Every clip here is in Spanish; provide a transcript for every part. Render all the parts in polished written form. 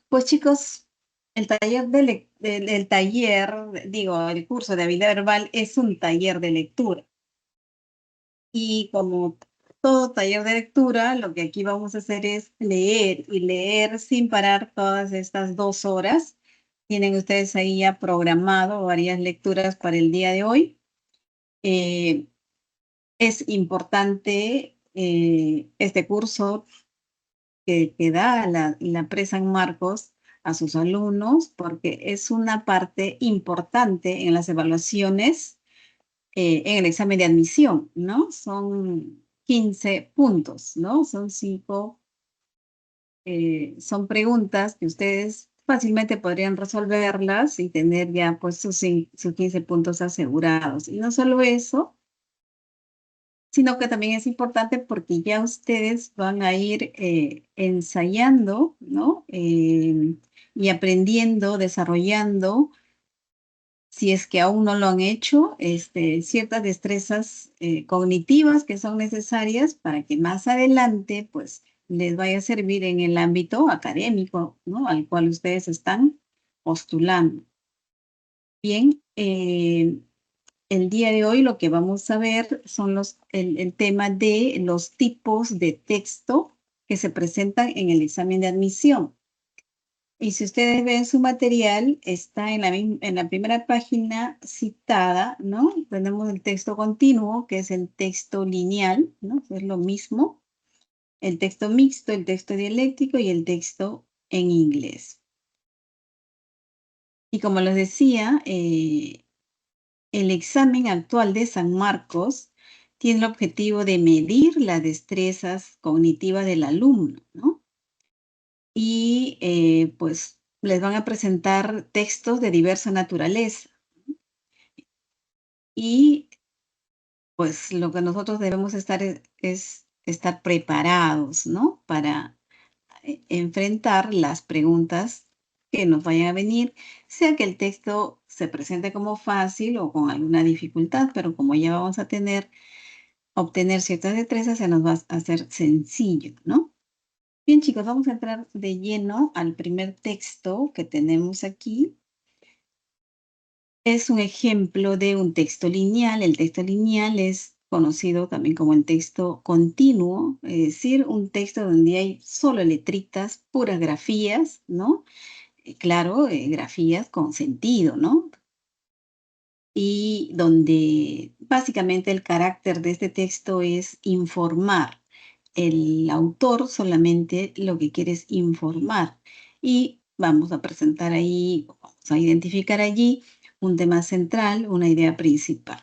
Pues chicos, el taller el taller, digo, el curso de habilidad verbal es un taller de lectura. Y como todo taller de lectura, lo que aquí vamos a hacer es leer y leer sin parar todas estas 2 horas. Tienen ustedes ahí ya programado varias lecturas para el día de hoy. Eh, es importante este curso que da la PRE San Marcos a sus alumnos porque es una parte importante en las evaluaciones en el examen de admisión, ¿no? Son 15 puntos, ¿no? Son preguntas que ustedes fácilmente podrían resolverlas y tener ya pues sus 15 puntos asegurados. Y no solo eso, sino que también es importante porque ya ustedes van a ir ensayando, ¿no? Y aprendiendo, desarrollando, si es que aún no lo han hecho, ciertas destrezas cognitivas que son necesarias para que más adelante, pues, les vaya a servir en el ámbito académico, ¿no? Al cual ustedes están postulando. Bien, el día de hoy lo que vamos a ver son el tema de los tipos de texto que se presentan en el examen de admisión. Y si ustedes ven su material, está en la primera página citada, ¿no? Tenemos el texto continuo, que es el texto lineal, ¿no? Es lo mismo. El texto mixto, el texto dialéctico y el texto en inglés. Y como les decía, el examen actual de San Marcos tiene el objetivo de medir las destrezas cognitivas del alumno, ¿no? Y pues les van a presentar textos de diversa naturaleza. Y pues lo que nosotros debemos estar es estar preparados, ¿no? Para enfrentar las preguntas que nos vayan a venir, sea que el texto se presente como fácil o con alguna dificultad, pero como ya vamos a obtener ciertas destrezas, se nos va a hacer sencillo, ¿no? Bien, chicos, vamos a entrar de lleno al primer texto que tenemos aquí. Es un ejemplo de un texto lineal. El texto lineal es conocido también como el texto continuo, es decir, un texto donde hay solo letritas, puras grafías, ¿no? Claro, grafías con sentido, ¿no? Y donde básicamente el carácter de este texto es informar. El autor solamente lo que quiere es informar. Y vamos a presentar ahí, vamos a identificar allí un tema central, una idea principal.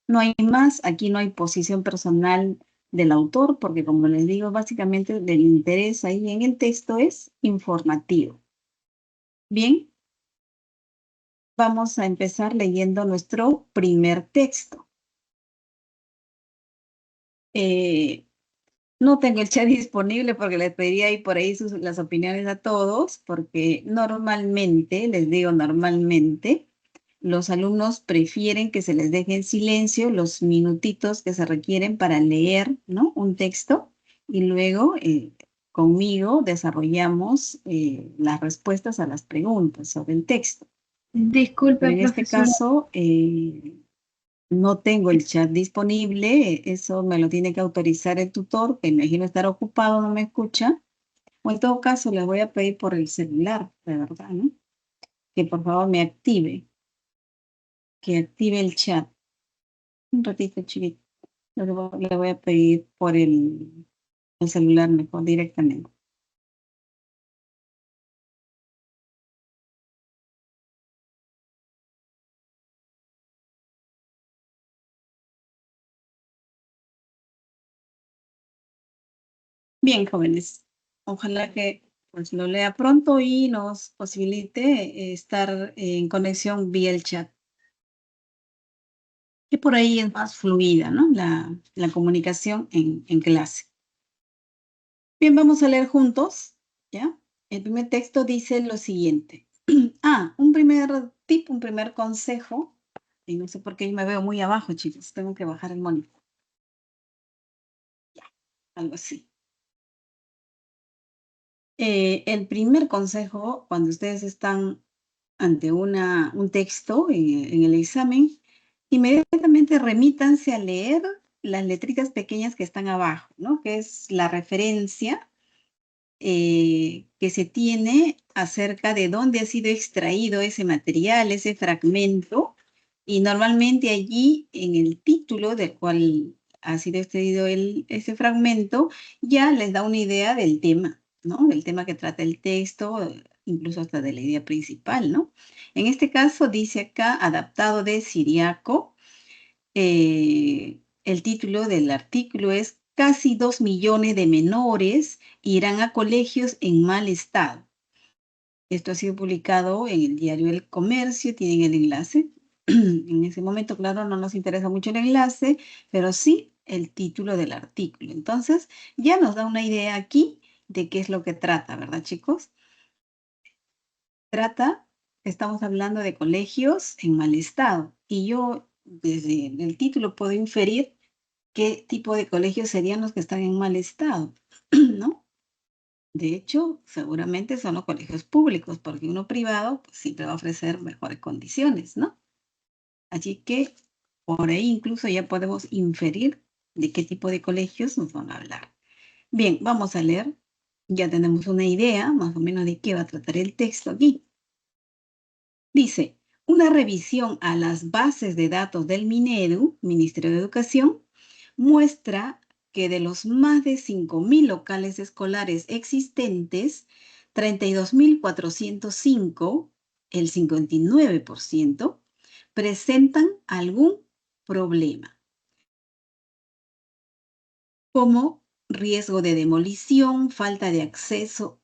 No hay más, aquí no hay posición personal del autor, porque como les digo, básicamente el interés ahí en el texto es informativo. Bien, vamos a empezar leyendo nuestro primer texto. No tengo el chat disponible porque les pediría ahí por ahí las opiniones a todos, porque normalmente, les digo normalmente, los alumnos prefieren que se les deje en silencio los minutitos que se requieren para leer, ¿no? Un texto y luego conmigo desarrollamos las respuestas a las preguntas sobre el texto. Disculpe, Pero en este profesora. caso, no tengo el chat disponible, eso me lo tiene que autorizar el tutor, que imagino estar ocupado, no me escucha. O en todo caso, le voy a pedir por el celular, de verdad, ¿no? Que por favor me active, que active el chat. Un ratito, chiquito. Le voy a pedir por el celular mejor, directamente. Bien, jóvenes. Ojalá que pues lo lea pronto y nos posibilite estar en conexión vía el chat. Que por ahí es más fluida, ¿no? La comunicación en clase. Bien, vamos a leer juntos, ¿ya? El primer texto dice lo siguiente. Un primer tip, un primer consejo. Y no sé por qué yo me veo muy abajo, chicos. Tengo que bajar el monitor. Ya, algo así. El primer consejo, cuando ustedes están ante un texto en el examen, inmediatamente remítanse a leer las letritas pequeñas que están abajo, ¿no? Que es la referencia que se tiene acerca de dónde ha sido extraído ese material, ese fragmento, y normalmente allí en el título del cual ha sido extraído ese fragmento, ya les da una idea del tema, ¿no? Del tema que trata el texto, incluso hasta de la idea principal, ¿no? En este caso dice acá, adaptado de Siriaco, el título del artículo es Casi 2 millones de menores irán a colegios en mal estado. Esto ha sido publicado en el diario El Comercio, tienen el enlace. En ese momento, claro, no nos interesa mucho el enlace, pero sí el título del artículo. Entonces, ya nos da una idea aquí de qué es lo que trata, ¿verdad, chicos? Estamos hablando de colegios en mal estado. Y yo, desde el título, puedo inferir qué tipo de colegios serían los que están en mal estado, ¿no? De hecho, seguramente son los colegios públicos, porque uno privado pues, siempre va a ofrecer mejores condiciones, ¿no? Así que por ahí incluso ya podemos inferir de qué tipo de colegios nos van a hablar. Bien, vamos a leer. Ya tenemos una idea más o menos de qué va a tratar el texto aquí. Dice, una revisión a las bases de datos del Minedu, Ministerio de Educación, muestra que de los más de 5.000 locales escolares existentes, 32.405, el 59%, presentan algún problema, como riesgo de demolición, falta de acceso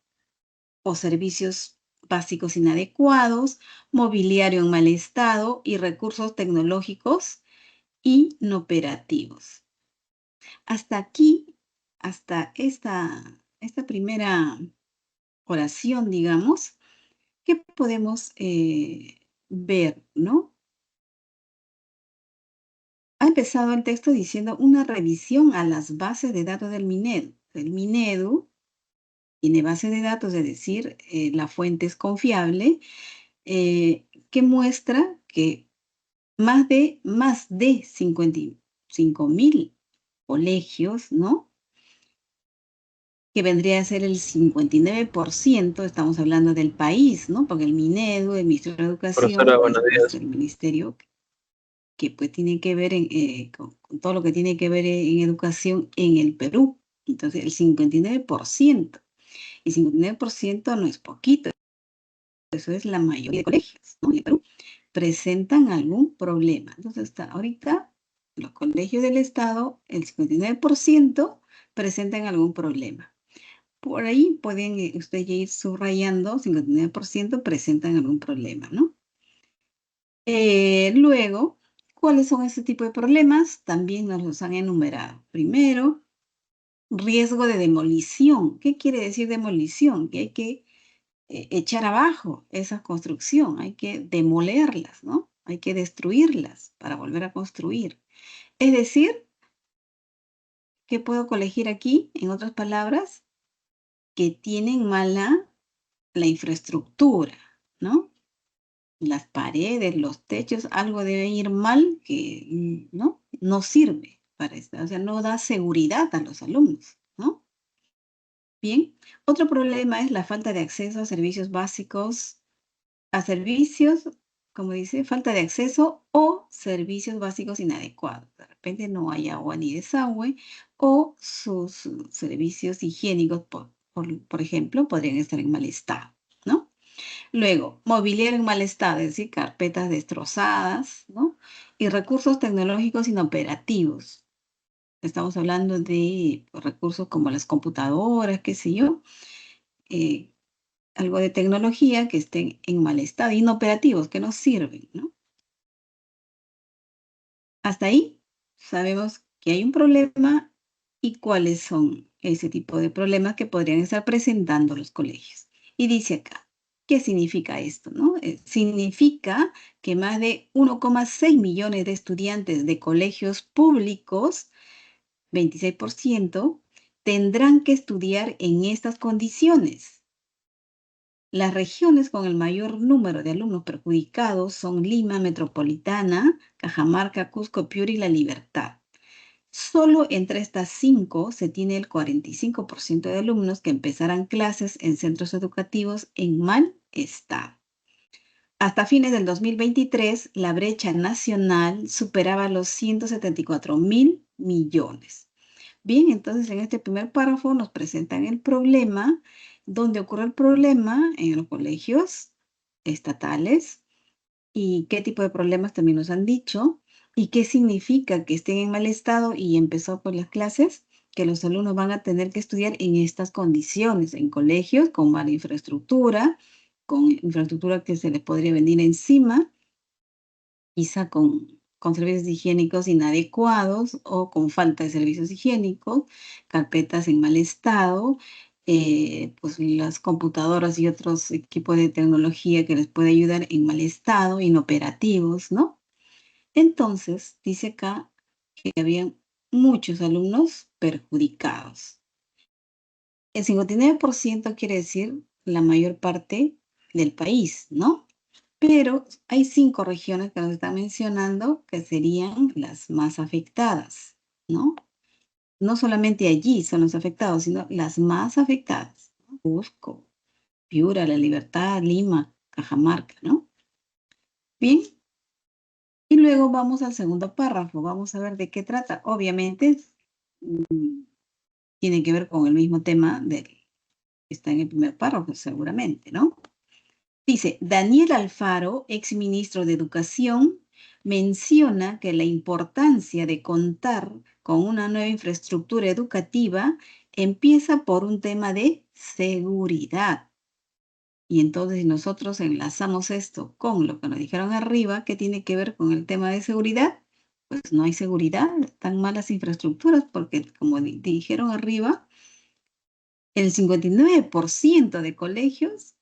o servicios básicos inadecuados, mobiliario en mal estado y recursos tecnológicos inoperativos. Hasta aquí, hasta esta primera oración, digamos, ¿qué podemos ver, no? Ha empezado el texto diciendo una revisión a las bases de datos del Minedu. El Minedu tiene base de datos, es decir, la fuente es confiable, que muestra que más de 55.000 colegios, ¿no? Que vendría a ser el 59%, estamos hablando del país, ¿no? Porque el Minedu, el Ministerio de Profesora, Educación, es buenos pues días. el ministerio que pues tiene que ver con todo lo que tiene que ver en educación en el Perú. Entonces, el 59%. Y 59% no es poquito, eso es la mayoría de colegios, ¿no? En el Perú presentan algún problema. Entonces, ahorita los colegios del Estado, el 59% presentan algún problema. Por ahí pueden ustedes ir subrayando, 59% presentan algún problema, ¿no? Luego, ¿cuáles son ese tipo de problemas? También nos los han enumerado. Primero, riesgo de demolición. ¿Qué quiere decir demolición? Que hay que echar abajo esa construcción, hay que demolerlas, ¿no? Hay que destruirlas para volver a construir. Es decir, ¿qué puedo colegir aquí? En otras palabras, que tienen mala la infraestructura, ¿no? Las paredes, los techos, algo debe ir mal que no sirve para esto, o sea, no da seguridad a los alumnos, ¿no? Bien, otro problema es la falta de acceso a servicios básicos, como dice, falta de acceso o servicios básicos inadecuados. De repente no hay agua ni desagüe o sus servicios higiénicos, por ejemplo, podrían estar en mal estado, ¿no? Luego, mobiliario en mal estado, es decir, carpetas destrozadas, ¿no? Y recursos tecnológicos inoperativos. Estamos hablando de recursos como las computadoras, qué sé yo, eh, algo de tecnología que estén en mal estado, inoperativos, que no sirven, ¿no? Hasta ahí sabemos que hay un problema y cuáles son ese tipo de problemas que podrían estar presentando los colegios. Y dice acá, ¿qué significa esto, no? Significa que más de 1,6 millones de estudiantes de colegios públicos, 26%, tendrán que estudiar en estas condiciones. Las regiones con el mayor número de alumnos perjudicados son Lima Metropolitana, Cajamarca, Cusco, Piura y La Libertad. Solo entre estas 5 se tiene el 45% de alumnos que empezarán clases en centros educativos en mal estado. Hasta fines del 2023, la brecha nacional superaba los 174.000 millones. Bien, entonces en este primer párrafo nos presentan el problema, dónde ocurre el problema en los colegios estatales y qué tipo de problemas también nos han dicho y qué significa que estén en mal estado y empezó por las clases, que los alumnos van a tener que estudiar en estas condiciones, en colegios con mala infraestructura, con infraestructura que se les podría venir encima, quizá con servicios higiénicos inadecuados o con falta de servicios higiénicos, carpetas en mal estado, pues las computadoras y otros equipos de tecnología que les puede ayudar en mal estado, inoperativos, ¿no? Entonces, dice acá que habían muchos alumnos perjudicados. El 59% quiere decir la mayor parte del país, ¿no? Pero hay 5 regiones que nos están mencionando que serían las más afectadas, ¿no? No solamente allí son los afectados, sino las más afectadas, ¿no? Cusco, Piura, La Libertad, Lima, Cajamarca, ¿no? Bien, y luego vamos al segundo párrafo, vamos a ver de qué trata. Obviamente, tiene que ver con el mismo tema del que está en el primer párrafo, seguramente, ¿no? Dice, Daniel Alfaro, exministro de Educación, menciona que la importancia de contar con una nueva infraestructura educativa empieza por un tema de seguridad. Y entonces si nosotros enlazamos esto con lo que nos dijeron arriba, ¿qué tiene que ver con el tema de seguridad? Pues no hay seguridad, están malas infraestructuras, porque como dijeron arriba, el 59% de colegios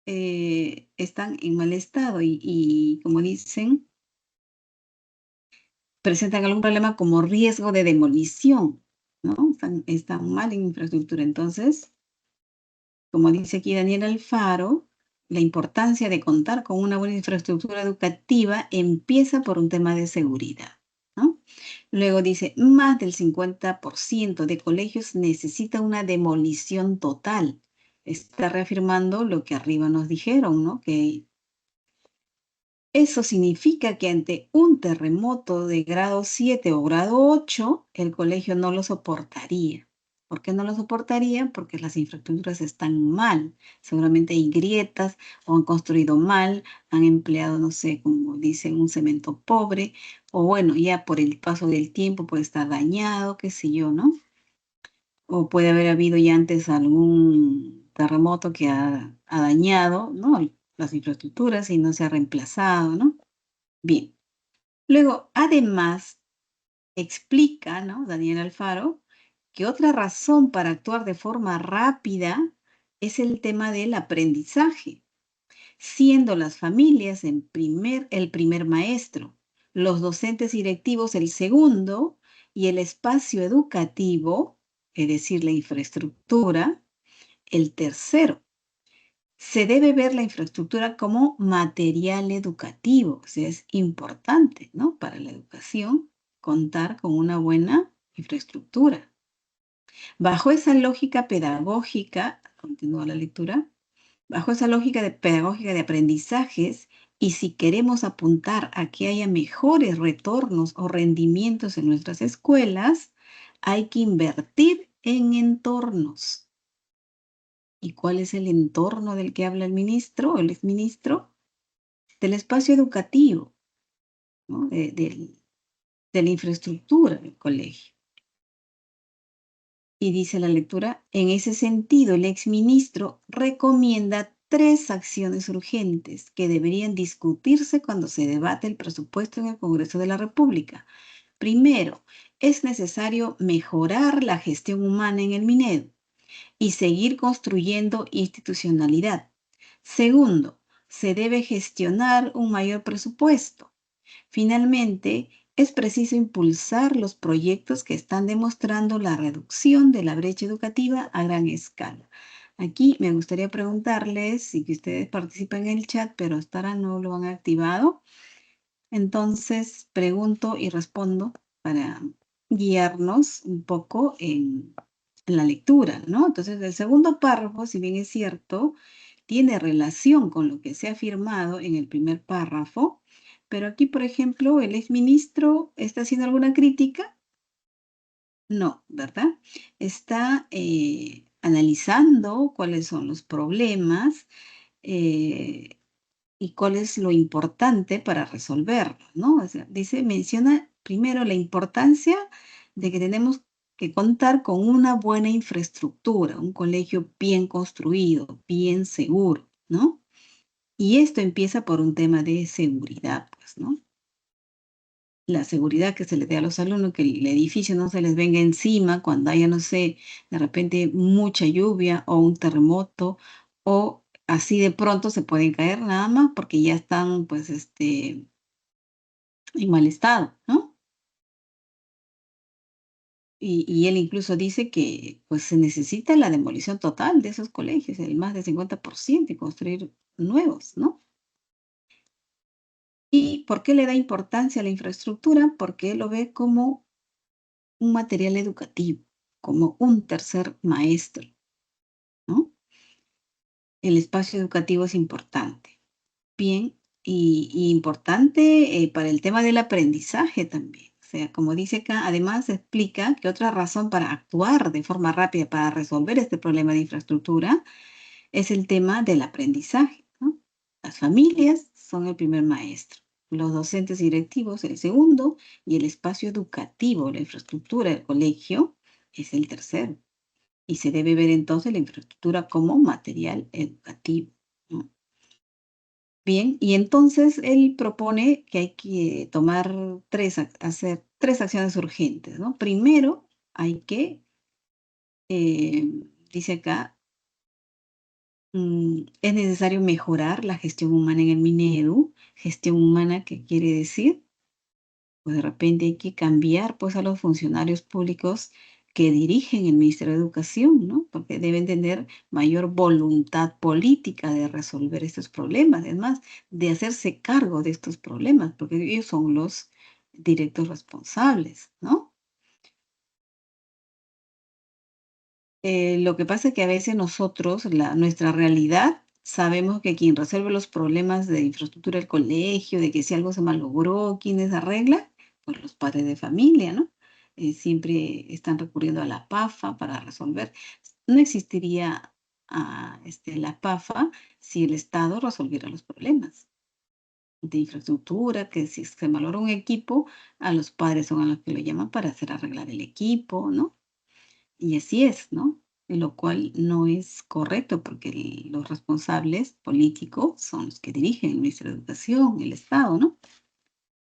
están en mal estado y, como dicen, presentan algún problema como riesgo de demolición, ¿no? Están mal en infraestructura. Entonces, como dice aquí Daniel Alfaro, la importancia de contar con una buena infraestructura educativa empieza por un tema de seguridad, ¿no? Luego dice, más del 50% de colegios necesita una demolición total. Está reafirmando lo que arriba nos dijeron, ¿no? Que eso significa que ante un terremoto de grado 7 o grado 8, el colegio no lo soportaría. ¿Por qué no lo soportaría? Porque las infraestructuras están mal. Seguramente hay grietas o han construido mal, han empleado, no sé, como dicen, un cemento pobre, o bueno, ya por el paso del tiempo puede estar dañado, qué sé yo, ¿no? O puede haber habido ya antes algún terremoto que ha dañado, ¿no? Las infraestructuras y no se ha reemplazado, ¿no? Bien. Luego, además, explica, ¿no? Daniel Alfaro, que otra razón para actuar de forma rápida es el tema del aprendizaje, siendo las familias el primer maestro, los docentes y directivos el segundo y el espacio educativo, es decir, la infraestructura, el tercero. Se debe ver la infraestructura como material educativo, o sea, es importante, ¿no? Para la educación contar con una buena infraestructura. Bajo esa lógica pedagógica, continúa la lectura, bajo esa lógica pedagógica de aprendizajes, y si queremos apuntar a que haya mejores retornos o rendimientos en nuestras escuelas, hay que invertir en entornos. ¿Y cuál es el entorno del que habla el ministro o el exministro? Del espacio educativo, ¿no? De la infraestructura del colegio. Y dice la lectura, en ese sentido, el exministro recomienda 3 acciones urgentes que deberían discutirse cuando se debate el presupuesto en el Congreso de la República. Primero, es necesario mejorar la gestión humana en el Minedu y seguir construyendo institucionalidad. Segundo, se debe gestionar un mayor presupuesto. Finalmente, es preciso impulsar los proyectos que están demostrando la reducción de la brecha educativa a gran escala. Aquí me gustaría preguntarles y que ustedes participen en el chat, pero hasta ahora no lo han activado. Entonces, pregunto y respondo para guiarnos un poco en la lectura, ¿no? Entonces, el segundo párrafo, si bien es cierto, tiene relación con lo que se ha afirmado en el primer párrafo, pero aquí, por ejemplo, el exministro está haciendo alguna crítica. No, ¿verdad? Está analizando cuáles son los problemas eh, y cuál es lo importante para resolverlo, ¿no? O sea, menciona primero la importancia de que tenemos que contar con una buena infraestructura, un colegio bien construido, bien seguro, ¿no? Y esto empieza por un tema de seguridad, pues, ¿no? La seguridad que se le dé a los alumnos, que el edificio no se les venga encima cuando haya, no sé, de repente mucha lluvia o un terremoto, o así de pronto se pueden caer nada más porque ya están, pues, en mal estado, ¿no? Y él incluso dice que, pues, se necesita la demolición total de esos colegios, el más del 50%, y construir nuevos, ¿no? ¿Y por qué le da importancia a la infraestructura? Porque él lo ve como un material educativo, como un tercer maestro, ¿no? El espacio educativo es importante. Bien, y importante para el tema del aprendizaje también. O sea, como dice acá, además explica que otra razón para actuar de forma rápida para resolver este problema de infraestructura es el tema del aprendizaje, ¿no? Las familias son el primer maestro, los docentes y directivos el segundo, y el espacio educativo, la infraestructura del colegio, es el tercero. Y se debe ver entonces la infraestructura como material educativo, ¿no? Bien, y entonces él propone que hay que tomar hacer tres acciones urgentes, ¿no? Primero, hay que, eh, dice acá, es necesario mejorar la gestión humana en el Minedu. Gestión humana, ¿qué quiere decir? Pues de repente hay que cambiar pues a los funcionarios públicos que dirigen el Ministerio de Educación, ¿no? Porque deben tener mayor voluntad política de resolver estos problemas, además de hacerse cargo de estos problemas, porque ellos son los directos responsables, ¿no? Lo que pasa es que a veces nosotros, nuestra realidad, sabemos que quien resuelve los problemas de infraestructura del colegio, de que si algo se malogró, ¿quiénes arregla? Pues los padres de familia, ¿no? Siempre están recurriendo a la PAFA para resolver. No existiría la PAFA si el Estado resolviera los problemas de infraestructura, que si se malora un equipo, a los padres son a los que lo llaman para hacer arreglar el equipo, ¿no? Y así es, ¿no? Lo cual no es correcto porque los responsables políticos son los que dirigen el Ministerio de Educación, el Estado, ¿no?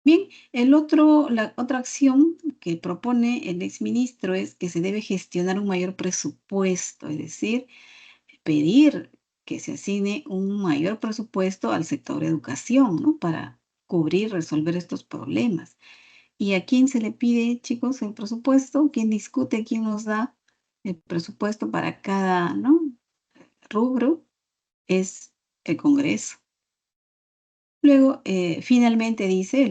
Bien, la otra acción que propone el exministro es que se debe gestionar un mayor presupuesto, es decir, pedir que se asigne un mayor presupuesto al sector educación, ¿no? Para cubrir, resolver estos problemas. ¿Y a quién se le pide, chicos, el presupuesto? ¿Quién discute? ¿Quién nos da el presupuesto para cada, ¿no? rubro? Es el Congreso. Luego, finalmente dice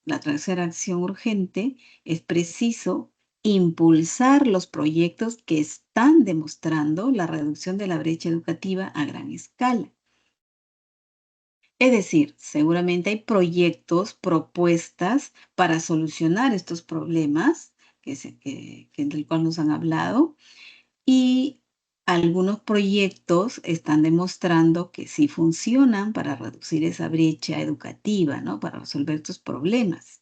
la tercera acción urgente, es preciso impulsar los proyectos que están demostrando la reducción de la brecha educativa a gran escala. Es decir, seguramente hay proyectos, propuestas para solucionar estos problemas del cual nos han hablado, y algunos proyectos están demostrando que sí funcionan para reducir esa brecha educativa, ¿no? Para resolver estos problemas.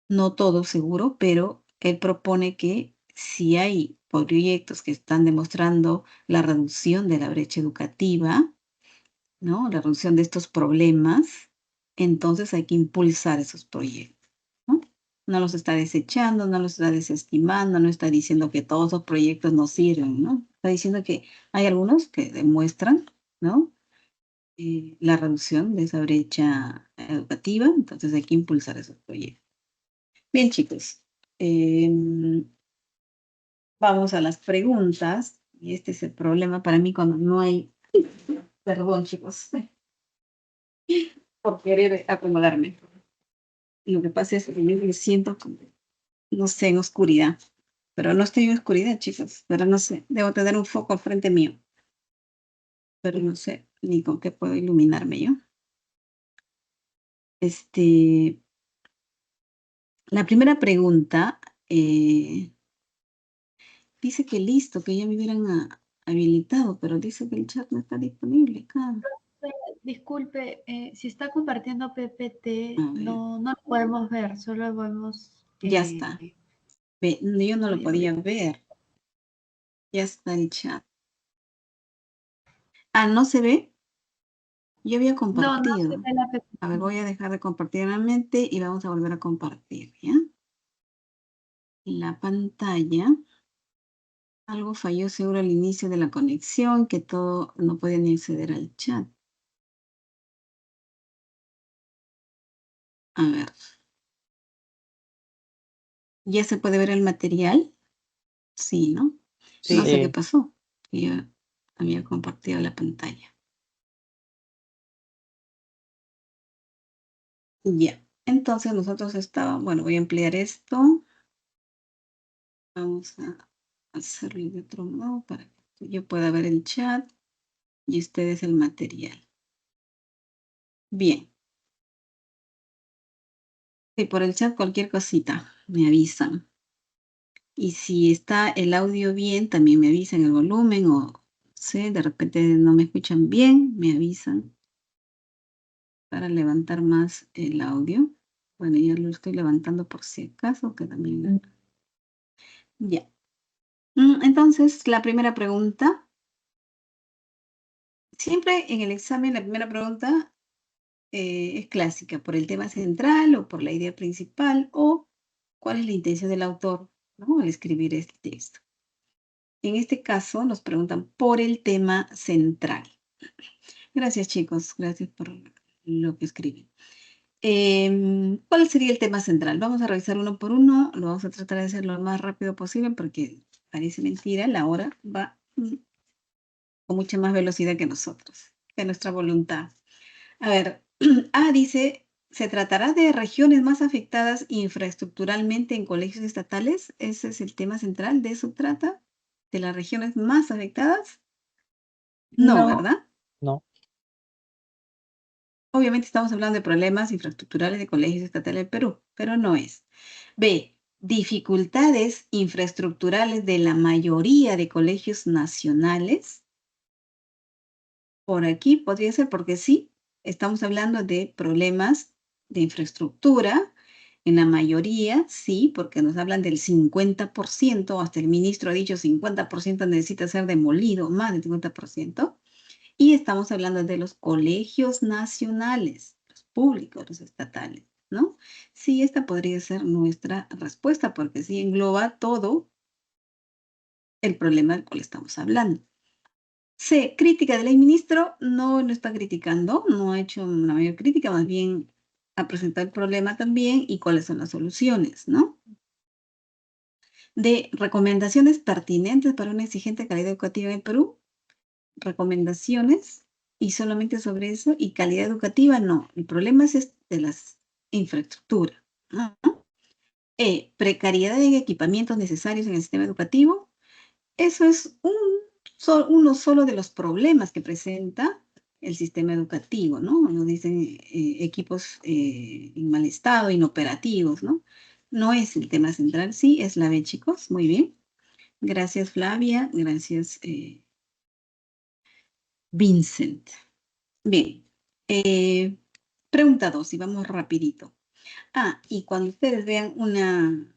No todo seguro, pero él propone que si hay proyectos que están demostrando la reducción de la brecha educativa, ¿no? La reducción de estos problemas, entonces hay que impulsar esos proyectos, ¿no? No los está desechando, no los está desestimando, no está diciendo que todos los proyectos no sirven, ¿no? Está diciendo que hay algunos que demuestran, ¿no? La reducción de esa brecha educativa, entonces hay que impulsar esos proyectos. Bien, chicos, vamos a las preguntas. Y este es el problema para mí cuando no hay... Perdón, chicos, por querer acomodarme. Lo que pasa es que yo me siento como, no sé, en oscuridad. Pero no estoy en oscuridad, chicos. Pero no sé, debo tener un foco al frente mío. Pero no sé ni con qué puedo iluminarme yo. La primera pregunta dice que listo, que ya me hubieran habilitado, pero dice que el chat no está disponible, claro. Disculpe, si está compartiendo PPT, A ver, no lo podemos ver, solo vemos... ya está. Yo no lo podía ver. Ya está el chat. Ah, ¿no se ve? Yo había compartido. No se ve la PPT. A ver, voy a dejar de compartir nuevamente y vamos a volver a compartir, ¿ya? La pantalla. Algo falló seguro al inicio de la conexión, que todo no podía ni acceder al chat. A ver. ¿Ya se puede ver el material? Sí, ¿no? Sí. No sé qué pasó. Yo había compartido la pantalla. Ya. Entonces nosotros estábamos, bueno, voy a ampliar esto. Vamos a hacerlo de otro modo para que yo pueda ver el chat y ustedes el material. Bien. Y por el chat cualquier cosita, me avisan. Y si está el audio bien, también me avisan el volumen o sé, de repente no me escuchan bien, me avisan para levantar más el audio. Bueno, ya lo estoy levantando por si acaso, que también... Ya. Entonces, la primera pregunta. Siempre en el examen la primera pregunta es clásica, por el tema central o por la idea principal o cuál es la intención del autor, ¿no? Al escribir este texto. En este caso nos preguntan por el tema central. Gracias, chicos. Gracias por lo que escriben. ¿Cuál sería el tema central? Vamos a revisar uno por uno. Lo vamos a tratar de hacer lo más rápido posible porque parece mentira. La hora va con mucha más velocidad que nosotros, que nuestra voluntad. A ver, dice, ¿se tratará de regiones más afectadas infraestructuralmente en colegios estatales? Ese es el tema central. ¿De eso trata? ¿De las regiones más afectadas? No, ¿verdad? No. Obviamente estamos hablando de problemas infraestructurales de colegios estatales del Perú, pero no es. B, dificultades infraestructurales de la mayoría de colegios nacionales. Por aquí podría ser porque sí, estamos hablando de problemas de infraestructura en la mayoría, sí, porque nos hablan del 50%, hasta el ministro ha dicho 50% necesita ser demolido, más del 50%. Y estamos hablando de los colegios nacionales, los públicos, los estatales, ¿no? Sí, esta podría ser nuestra respuesta, porque sí engloba todo el problema del cual estamos hablando. C, crítica del exministro, no está criticando, no ha hecho una mayor crítica, más bien ha presentado el problema también y cuáles son las soluciones, ¿no? D, recomendaciones pertinentes para una exigente calidad educativa en el Perú. Recomendaciones y solamente sobre eso, y calidad educativa no. El problema es de las infraestructuras, ¿no? Precariedad en equipamientos necesarios en el sistema educativo. Eso es uno solo de los problemas que presenta el sistema educativo, ¿no? Nos dicen equipos en mal estado, inoperativos, ¿no? No es el tema central, sí, es la B, chicos, muy bien. Gracias, Flavia, gracias, Vincent. Bien, pregunta 2 y vamos rapidito. Y cuando ustedes vean una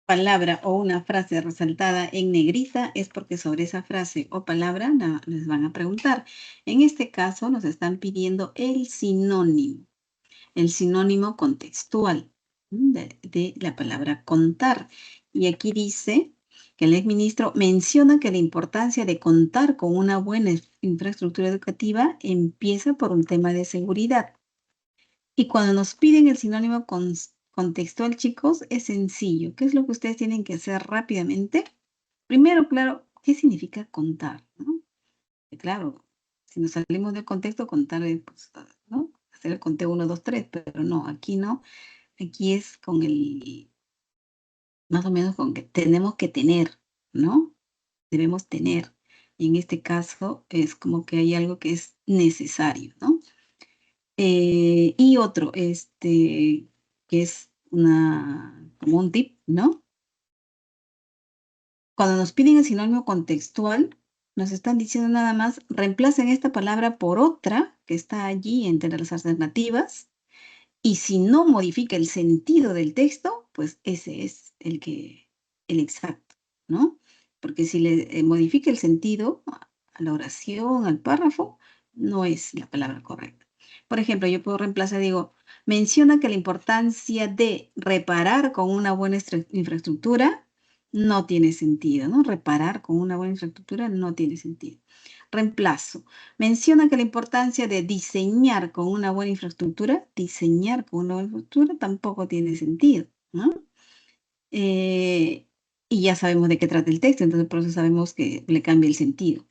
palabra o una frase resaltada en negrita es porque sobre esa frase o palabra les van a preguntar. En este caso nos están pidiendo el sinónimo contextual de la palabra contar. Y aquí dice que el exministro menciona que la importancia de contar con una buena infraestructura educativa empieza por un tema de seguridad. Y cuando nos piden el sinónimo contextual, chicos, es sencillo. ¿Qué es lo que ustedes tienen que hacer rápidamente? Primero, claro, ¿Qué significa contar? ¿No? Claro, si nos salimos del contexto, contar es, pues, ¿no? Hacer el conteo 1, 2, 3, pero no, aquí no. Aquí es con el, más o menos con que tenemos que tener, ¿no? Debemos tener. Y en este caso es como que hay algo que es necesario, ¿no? Y otro, que es como un tip, ¿no? Cuando nos piden el sinónimo contextual, nos están diciendo nada más, reemplacen esta palabra por otra que está allí entre las alternativas, y si no modifica el sentido del texto, pues ese es el exacto, ¿no? Porque si le modifica el sentido a la oración, al párrafo, no es la palabra correcta. Por ejemplo, yo puedo reemplazar, digo, menciona que la importancia de reparar con una buena infraestructura no tiene sentido, ¿no? Reparar con una buena infraestructura no tiene sentido. Reemplazo. Menciona que la importancia de diseñar con una buena infraestructura, diseñar con una buena infraestructura tampoco tiene sentido, ¿no? Y ya sabemos de qué trata el texto, entonces por eso sabemos que le cambia el sentido.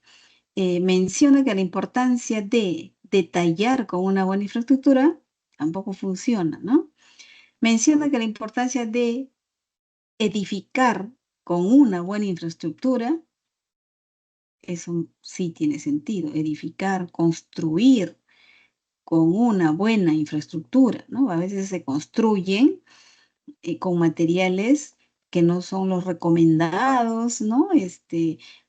Menciona que la importancia de detallar con una buena infraestructura tampoco funciona, ¿no? Menciona que la importancia de edificar con una buena infraestructura, eso sí tiene sentido, edificar, construir con una buena infraestructura, ¿no? A veces se construyen con materiales que no son los recomendados, ¿no?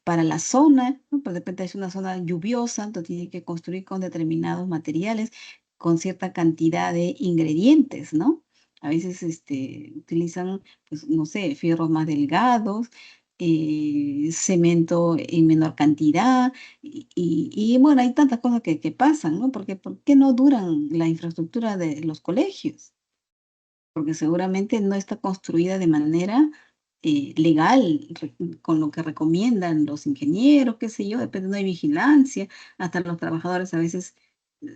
Para la zona, ¿no? Pues de repente es una zona lluviosa, entonces tiene que construir con determinados materiales, con cierta cantidad de ingredientes, ¿no? A veces utilizan, pues, no sé, fierros más delgados, cemento en menor cantidad, bueno, hay tantas cosas que pasan, ¿no? Porque ¿por qué no duran la infraestructura de los colegios? Porque seguramente no está construida de manera legal, con lo que recomiendan los ingenieros, qué sé yo, depende, no hay vigilancia, hasta los trabajadores a veces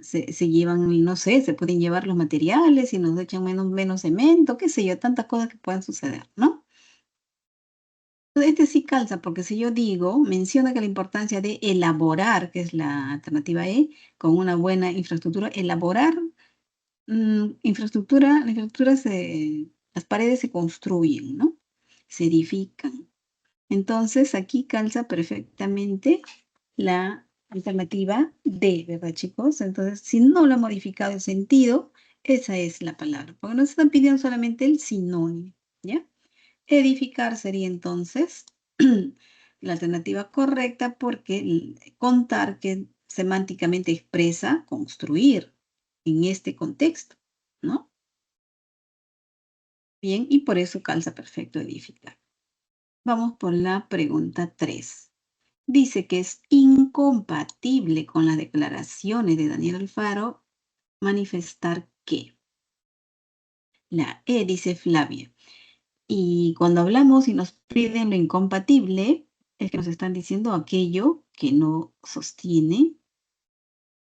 se llevan, no sé, se pueden llevar los materiales y nos echan menos cemento, qué sé yo, tantas cosas que pueden suceder, ¿no? Sí calza, porque si yo digo, menciona que la importancia de elaborar, que es la alternativa E, con una buena infraestructura, elaborar la infraestructura las paredes se construyen, ¿no? Se edifican. Entonces, aquí calza perfectamente la alternativa D, ¿verdad, chicos? Entonces, si no lo ha modificado el sentido, esa es la palabra, porque nos están pidiendo solamente el sinónimo, ¿ya? Edificar sería entonces la alternativa correcta porque contar que semánticamente expresa construir en este contexto, ¿no? Bien, y por eso calza perfecto edificar. Vamos por la pregunta 3. Dice que es incompatible con las declaraciones de Daniel Alfaro manifestar que. La E dice Flavia. Y cuando hablamos y nos piden lo incompatible, es que nos están diciendo aquello que no sostiene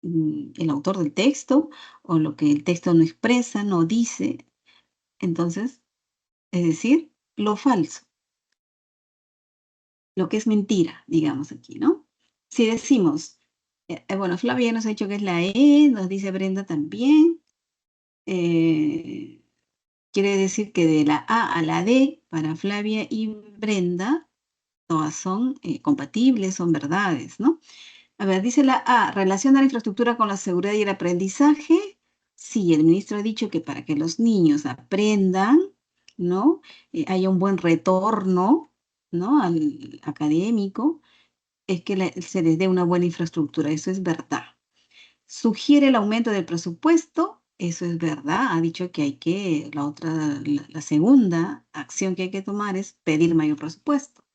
el autor del texto o lo que el texto no expresa, no dice. Entonces, es decir, lo falso, lo que es mentira, digamos aquí, ¿no? Si decimos, bueno, Flavia nos ha dicho que es la E, nos dice Brenda también, quiere decir que de la A a la D para Flavia y Brenda, todas son compatibles, son verdades, ¿no? A ver, dice la A, relaciona la infraestructura con la seguridad y el aprendizaje. Sí, el ministro ha dicho que para que los niños aprendan, ¿no? Haya un buen retorno, ¿no? Al académico, es que se les dé una buena infraestructura, eso es verdad. Sugiere el aumento del presupuesto, eso es verdad, ha dicho que hay que, la segunda acción que hay que tomar es pedir mayor presupuesto.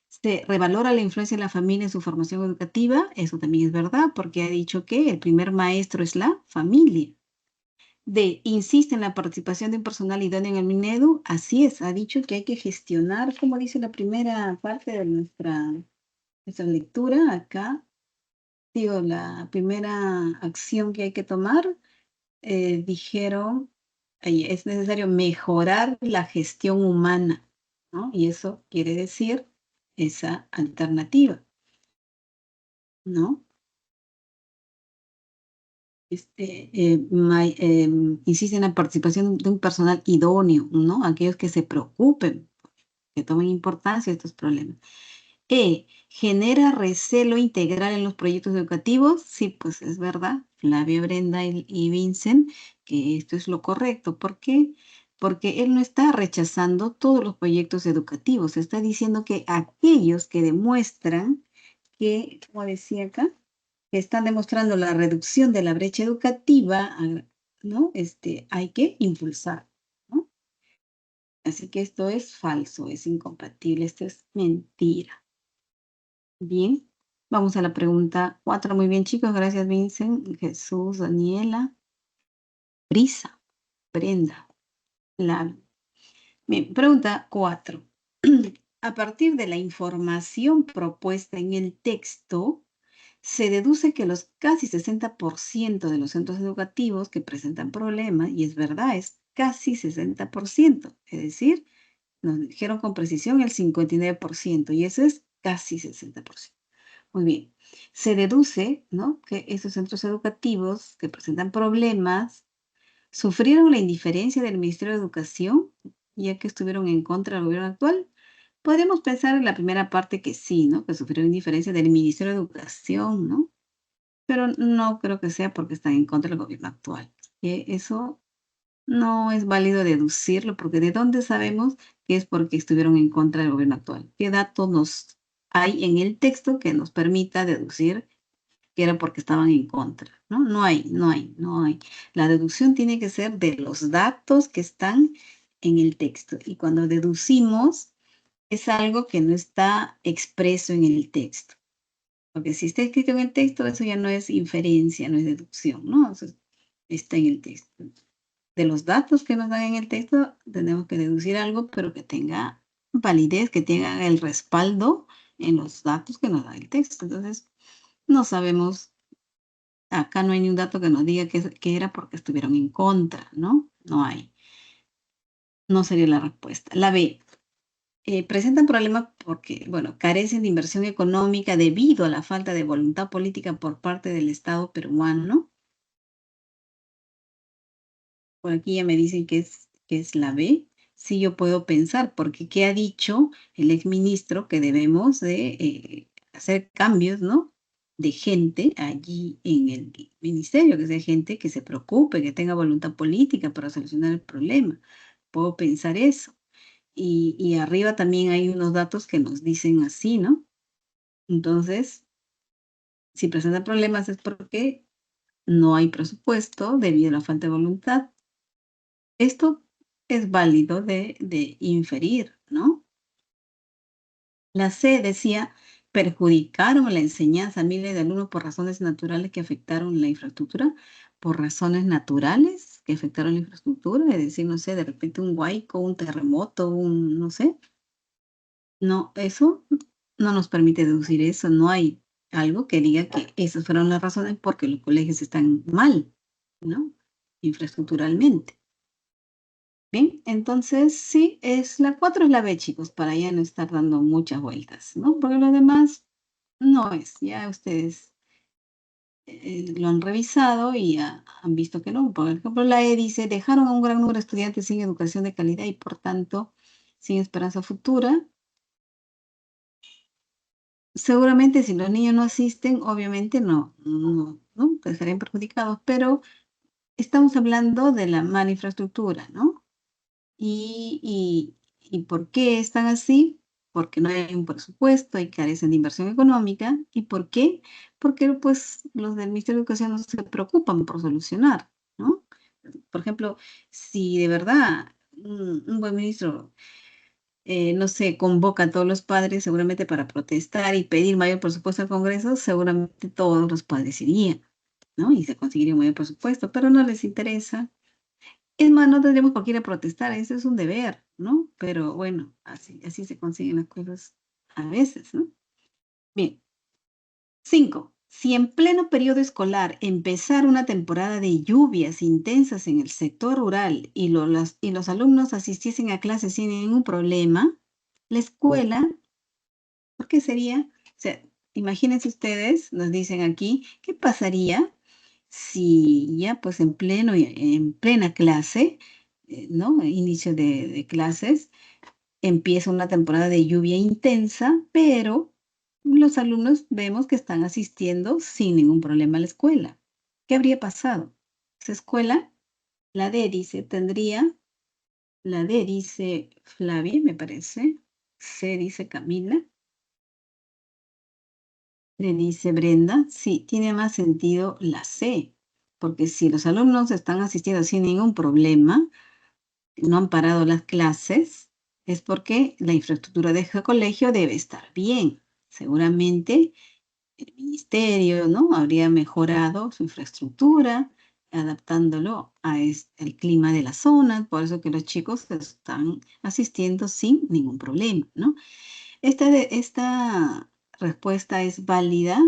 Se revalora la influencia de la familia en su formación educativa, eso también es verdad, porque ha dicho que el primer maestro es la familia. D, insiste en la participación de un personal idóneo en el Minedu, así es, ha dicho que hay que gestionar, como dice la primera parte de nuestra lectura acá, digo, la primera acción que hay que tomar, dijeron, es necesario mejorar la gestión humana, ¿no? Y eso quiere decir esa alternativa, ¿no? Insiste en la participación de un personal idóneo, ¿no? Aquellos que se preocupen, que tomen importancia a estos problemas. ¿Genera recelo integral en los proyectos educativos? Sí, pues es verdad, Flavia, Brenda y Vincent, que esto es lo correcto. ¿Por qué? Porque él no está rechazando todos los proyectos educativos, está diciendo que aquellos que demuestran que, como decía acá, que están demostrando la reducción de la brecha educativa, ¿no? Hay que impulsar, ¿no? Así que esto es falso, es incompatible, esto es mentira. Bien, vamos a la pregunta 4. Muy bien, chicos, gracias, Vincent, Jesús, Daniela, Brisa, Brenda, Lara. Bien, pregunta 4. A partir de la información propuesta en el texto, se deduce que los casi 60% de los centros educativos que presentan problemas, y es verdad, es casi 60%, es decir, nos dijeron con precisión el 59%, y eso es casi 60%. Muy bien. Se deduce, ¿no?, que esos centros educativos que presentan problemas sufrieron la indiferencia del Ministerio de Educación, ya que estuvieron en contra del gobierno actual. Podemos pensar en la primera parte que sí, ¿no?, que sufrieron indiferencia del Ministerio de Educación, ¿no? Pero no creo que sea porque están en contra del gobierno actual. Eso no es válido deducirlo, porque ¿de dónde sabemos que es porque estuvieron en contra del gobierno actual? ¿Qué datos nos hay en el texto que nos permita deducir que era porque estaban en contra? ¿No? No hay. La deducción tiene que ser de los datos que están en el texto. Y cuando deducimos, es algo que no está expreso en el texto. Porque si está escrito en el texto, eso ya no es inferencia, no es deducción, ¿no? Eso está en el texto. De los datos que nos dan en el texto, tenemos que deducir algo, pero que tenga validez, que tenga el respaldo en los datos que nos da el texto. Entonces, no sabemos, acá no hay ni un dato que nos diga que era porque estuvieron en contra, ¿no? No hay. No sería la respuesta. La B. Presentan problemas porque, bueno, carecen de inversión económica debido a la falta de voluntad política por parte del Estado peruano. Por aquí ya me dicen que es la B. Sí, yo puedo pensar, porque ¿qué ha dicho el exministro? Que debemos de hacer cambios, ¿no?, de gente allí en el ministerio, que sea gente que se preocupe, que tenga voluntad política para solucionar el problema. Puedo pensar eso. Y arriba también hay unos datos que nos dicen así, ¿no? Entonces, si presentan problemas es porque no hay presupuesto debido a la falta de voluntad. Esto es válido de inferir, ¿no? La C decía, perjudicaron la enseñanza a miles de alumnos por razones naturales que afectaron la infraestructura, por razones naturales que afectaron la infraestructura, es decir, no sé, de repente un huaico, un terremoto, no sé. No, eso no nos permite deducir eso, no hay algo que diga que esas fueron las razones porque los colegios están mal, ¿no?, infraestructuralmente. Bien, entonces sí, la 4 es la B, chicos, para ya no estar dando muchas vueltas, ¿no? Porque lo demás no es, ya ustedes lo han revisado y ya han visto que no. Por ejemplo, la E dice, dejaron a un gran número de estudiantes sin educación de calidad y por tanto sin esperanza futura. Seguramente si los niños no asisten, obviamente no, estarían perjudicados, pero estamos hablando de la mala infraestructura, ¿no? ¿Y por qué están así? Porque no hay un presupuesto y carecen de inversión económica. ¿Y por qué? Porque pues los del Ministerio de Educación no se preocupan por solucionar, ¿no? Por ejemplo, si de verdad un buen ministro, no sé, convoca a todos los padres seguramente para protestar y pedir mayor presupuesto al Congreso, seguramente todos los padres irían, ¿no? Y se conseguiría un mayor presupuesto, pero no les interesa. Es más, no tendríamos por qué ir a protestar, eso es un deber, ¿no? Pero bueno, así se consiguen las cosas a veces, ¿no? Bien. 5. Si en pleno periodo escolar empezara una temporada de lluvias intensas en el sector rural y los alumnos asistiesen a clases sin ningún problema, la escuela ¿Por qué sería? O sea, imagínense ustedes, nos dicen aquí, ¿qué pasaría si ya pues en plena clase, ¿no? Inicio de clases, empieza una temporada de lluvia intensa, pero los alumnos vemos que están asistiendo sin ningún problema a la escuela. ¿Qué habría pasado? Esa escuela, la D dice Flavia, me parece, C dice Camila, D dice Brenda. Sí, tiene más sentido la C, porque si los alumnos están asistiendo sin ningún problema, no han parado las clases, es porque la infraestructura de ese colegio debe estar bien. Seguramente el ministerio, ¿no? Habría mejorado su infraestructura, adaptándolo al clima de la zona, por eso que los chicos están asistiendo sin ningún problema, ¿no? Esta respuesta es válida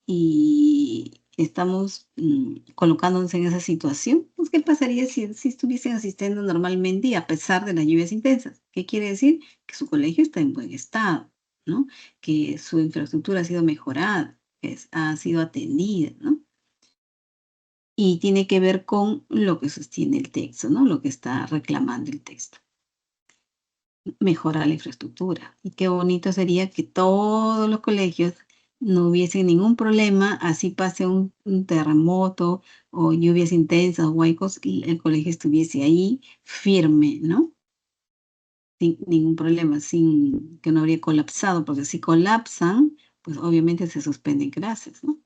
y estamos colocándonos en esa situación. Pues, ¿qué pasaría si estuviesen asistiendo normalmente y a pesar de las lluvias intensas? ¿Qué quiere decir? Que su colegio está en buen estado, ¿no? Que su infraestructura ha sido mejorada, ha sido atendida, ¿no? Y tiene que ver con lo que sostiene el texto, ¿no? Lo que está reclamando el texto. Mejorar la infraestructura. Y qué bonito sería que todos los colegios no hubiesen ningún problema, así pase un terremoto o lluvias intensas o huecos, y el colegio estuviese ahí firme, ¿no? Sin ningún problema, sin que no habría colapsado, porque si colapsan, pues obviamente se suspenden clases, ¿no?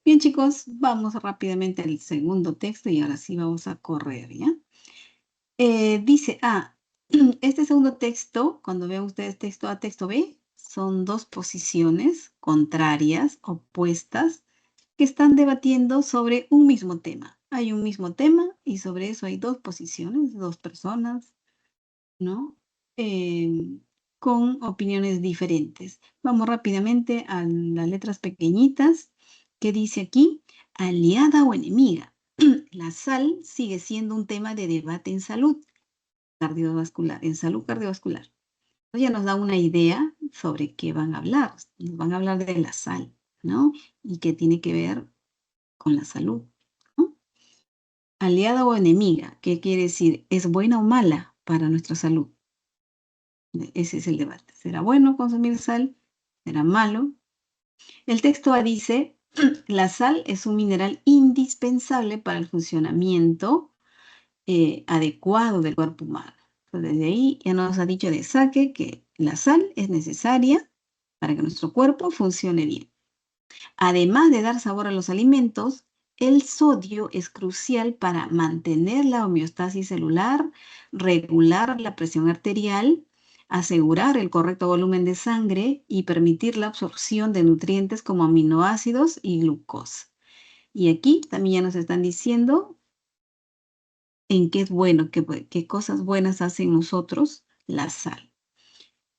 Bien, chicos, vamos rápidamente al segundo texto y ahora sí vamos a correr, ¿ya? Dice, este segundo texto, cuando vean ustedes texto A, texto B, son dos posiciones contrarias, opuestas, que están debatiendo sobre un mismo tema. Hay un mismo tema y sobre eso hay dos posiciones, dos personas, ¿no? Con opiniones diferentes. Vamos rápidamente a las letras pequeñitas que dice aquí, aliada o enemiga. La sal sigue siendo un tema de debate en salud cardiovascular, en salud cardiovascular. Ya nos da una idea sobre qué van a hablar. Nos van a hablar de la sal, ¿no? Y qué tiene que ver con la salud, ¿no? Aliada o enemiga, ¿qué quiere decir? ¿Es buena o mala para nuestra salud? Ese es el debate. ¿Será bueno consumir sal? ¿Será malo? El texto A dice, la sal es un mineral indispensable para el funcionamiento adecuado del cuerpo humano. Entonces, desde ahí ya nos ha dicho de saque que la sal es necesaria para que nuestro cuerpo funcione bien. Además de dar sabor a los alimentos, el sodio es crucial para mantener la homeostasis celular, regular la presión arterial, asegurar el correcto volumen de sangre y permitir la absorción de nutrientes como aminoácidos y glucosa. Y aquí también ya nos están diciendo en qué es bueno, qué cosas buenas hacen nosotros la sal.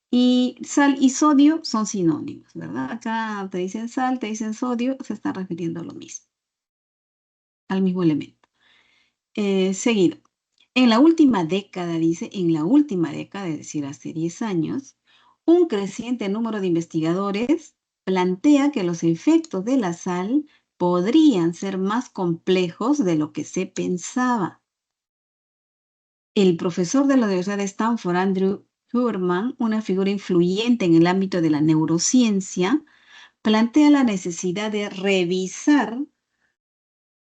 Y sal y sodio son sinónimos, ¿verdad? Acá te dicen sal, te dicen sodio, se está refiriendo a lo mismo, al mismo elemento. Seguido. En la última década, dice, en la última década, es decir, hace 10 años, un creciente número de investigadores plantea que los efectos de la sal podrían ser más complejos de lo que se pensaba. El profesor de la Universidad de Stanford, Andrew Huberman, una figura influyente en el ámbito de la neurociencia, plantea la necesidad de revisar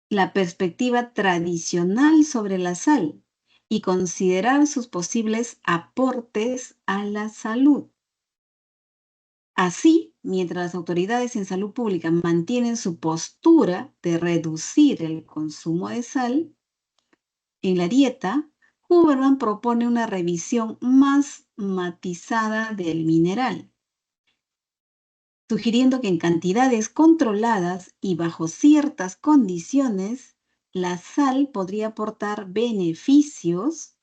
la perspectiva tradicional sobre la sal y considerar sus posibles aportes a la salud. Así, mientras las autoridades en salud pública mantienen su postura de reducir el consumo de sal en la dieta, Huberman propone una revisión más matizada del mineral, sugiriendo que en cantidades controladas y bajo ciertas condiciones, la sal podría aportar beneficios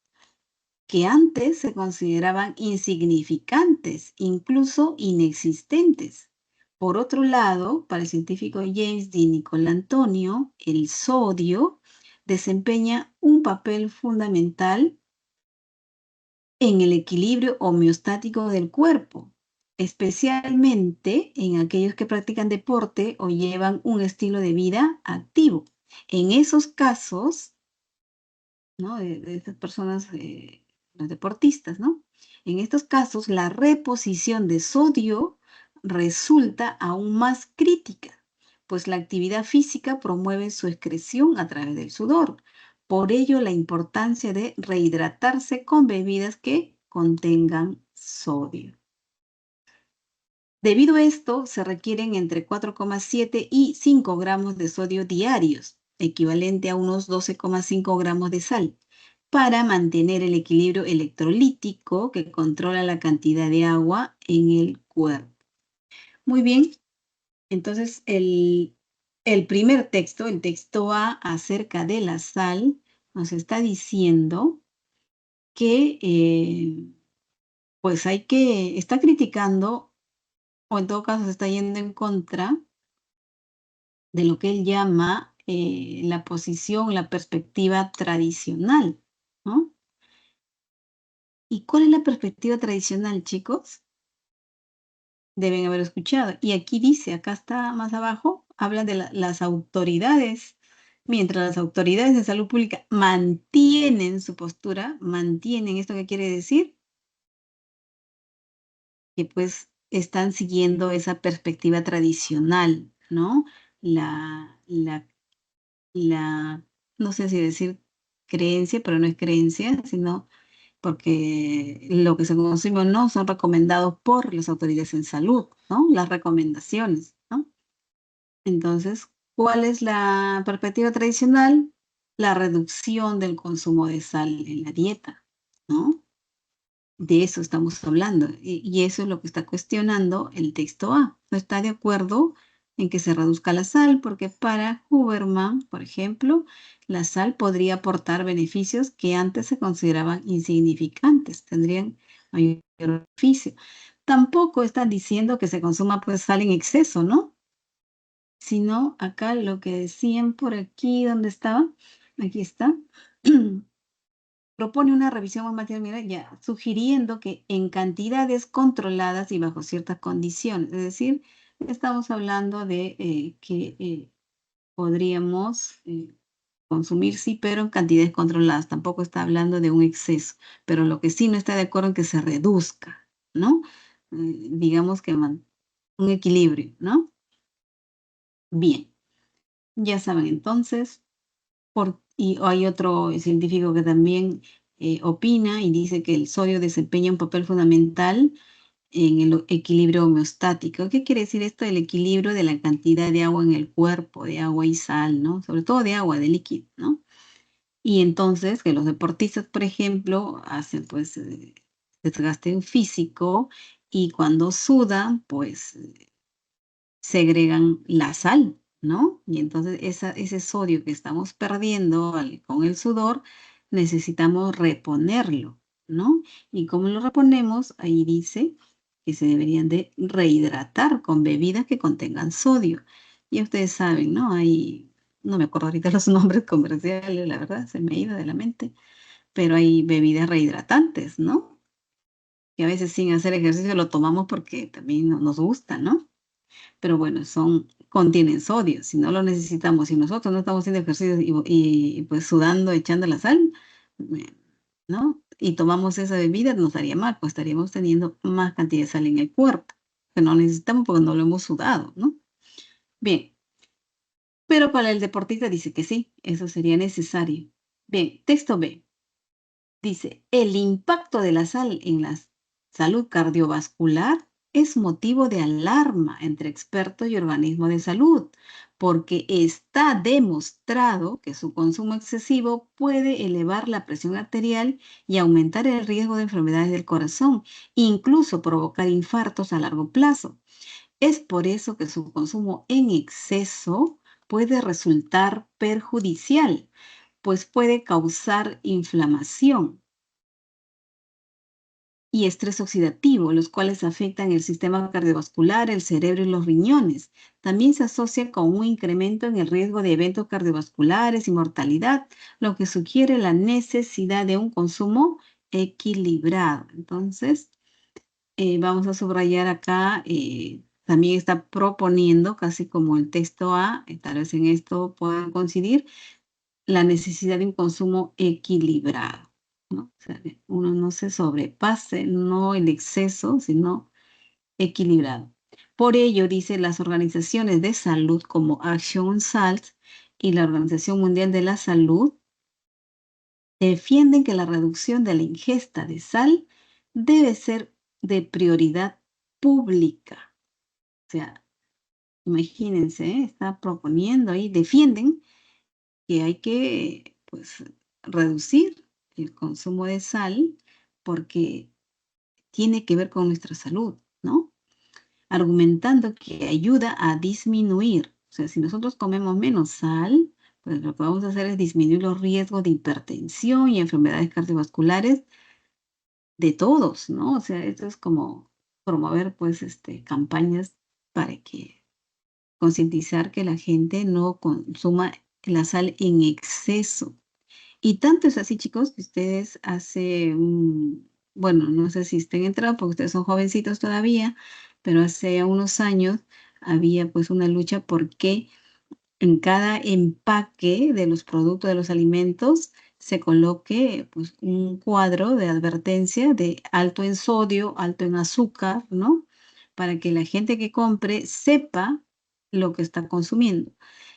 que antes se consideraban insignificantes, incluso inexistentes. Por otro lado, para el científico James D. Nicolantonio, el sodio desempeña un papel fundamental en el equilibrio homeostático del cuerpo. especialmente en aquellos que practican deporte o llevan un estilo de vida activo. En esos casos, ¿no? De estas personas, los deportistas, ¿no? En estos casos, la reposición de sodio resulta aún más crítica, pues la actividad física promueve su excreción a través del sudor. Por ello, la importancia de rehidratarse con bebidas que contengan sodio. Debido a esto, se requieren entre 4,7 y 5 gramos de sodio diarios, equivalente a unos 12,5 gramos de sal, para mantener el equilibrio electrolítico que controla la cantidad de agua en el cuerpo. Muy bien, entonces el primer texto, el texto A acerca de la sal, nos está diciendo que pues está criticando, o en todo caso se está yendo en contra de lo que él llama la posición, la perspectiva tradicional, ¿no? ¿Y cuál es la perspectiva tradicional, chicos? Deben haber escuchado. Y aquí dice, acá está más abajo, habla de las autoridades. Mientras las autoridades de salud pública mantienen su postura, mantienen, ¿esto qué quiere decir? Que pues están siguiendo esa perspectiva tradicional, ¿no? La no sé si decir creencia, pero no es creencia, sino porque lo que se consume o no son recomendados por las autoridades en salud, ¿no? Las recomendaciones, ¿no? Entonces, ¿cuál es la perspectiva tradicional? La reducción del consumo de sal en la dieta, ¿no? De eso estamos hablando y eso es lo que está cuestionando el texto A. No está de acuerdo en que se reduzca la sal porque para Huberman, por ejemplo, la sal podría aportar beneficios que antes se consideraban insignificantes, tendrían mayor beneficio. Tampoco están diciendo que se consuma pues sal en exceso, ¿no? Sino acá lo que decían por aquí, ¿dónde estaba? Aquí está. Propone una revisión más material, mira, ya, sugiriendo que en cantidades controladas y bajo ciertas condiciones. Es decir, estamos hablando de que podríamos consumir, sí, pero en cantidades controladas. Tampoco está hablando de un exceso, pero lo que sí no está de acuerdo en que se reduzca, ¿no? Digamos que un equilibrio, ¿no? Bien, ya saben entonces, y hay otro científico que también opina y dice que el sodio desempeña un papel fundamental en el equilibrio homeostático. ¿Qué quiere decir esto? El equilibrio de la cantidad de agua en el cuerpo, de agua y sal, ¿no? Sobre todo de agua, de líquido, ¿no? Y entonces que los deportistas, por ejemplo, hacen pues desgaste físico y cuando sudan, pues segregan la sal, ¿no? Y entonces ese sodio que estamos perdiendo con el sudor, necesitamos reponerlo, ¿no? ¿Y cómo lo reponemos? Ahí dice que se deberían de rehidratar con bebidas que contengan sodio. Y ustedes saben, ¿no? No me acuerdo ahorita los nombres comerciales, la verdad, se me ha ido de la mente, pero hay bebidas rehidratantes, ¿no? Que a veces sin hacer ejercicio lo tomamos porque también nos gusta, ¿no? Pero bueno, contienen sodio. Si no lo necesitamos, si nosotros no estamos haciendo ejercicio pues sudando, echando la sal, ¿no? Y tomamos esa bebida, nos haría mal, pues estaríamos teniendo más cantidad de sal en el cuerpo, que no necesitamos porque no lo hemos sudado, ¿no? Bien, pero para el deportista dice que sí, eso sería necesario. Bien, texto B. Dice, el impacto de la sal en la salud cardiovascular es motivo de alarma entre expertos y organismos de salud, porque está demostrado que su consumo excesivo puede elevar la presión arterial y aumentar el riesgo de enfermedades del corazón, incluso provocar infartos a largo plazo. Es por eso que su consumo en exceso puede resultar perjudicial, pues puede causar inflamación y estrés oxidativo, los cuales afectan el sistema cardiovascular, el cerebro y los riñones. También se asocia con un incremento en el riesgo de eventos cardiovasculares y mortalidad, lo que sugiere la necesidad de un consumo equilibrado. Entonces, vamos a subrayar acá, también está proponiendo, casi como el texto A, tal vez en esto puedan coincidir, la necesidad de un consumo equilibrado, ¿no? O sea, uno no se sobrepase, no el exceso, sino equilibrado. Por ello, dice, las organizaciones de salud como Action on Salt y la Organización Mundial de la Salud defienden que la reducción de la ingesta de sal debe ser de prioridad pública. O sea, imagínense, está proponiendo ahí, defienden que hay que, pues, reducir el consumo de sal porque tiene que ver con nuestra salud, ¿no? Argumentando que ayuda a disminuir. O sea, si nosotros comemos menos sal, pues lo que vamos a hacer es disminuir los riesgos de hipertensión y enfermedades cardiovasculares de todos, ¿no? O sea, esto es como promover, pues, campañas para que concientizar que la gente no consuma la sal en exceso. Y tanto es así, chicos, que ustedes hace bueno, no sé si estén entrados porque ustedes son jovencitos todavía, pero hace unos años había pues una lucha porque en cada empaque de los productos, de los alimentos, se coloque pues un cuadro de advertencia de alto en sodio, alto en azúcar, ¿no? Para que la gente que compre sepa lo que está consumiendo.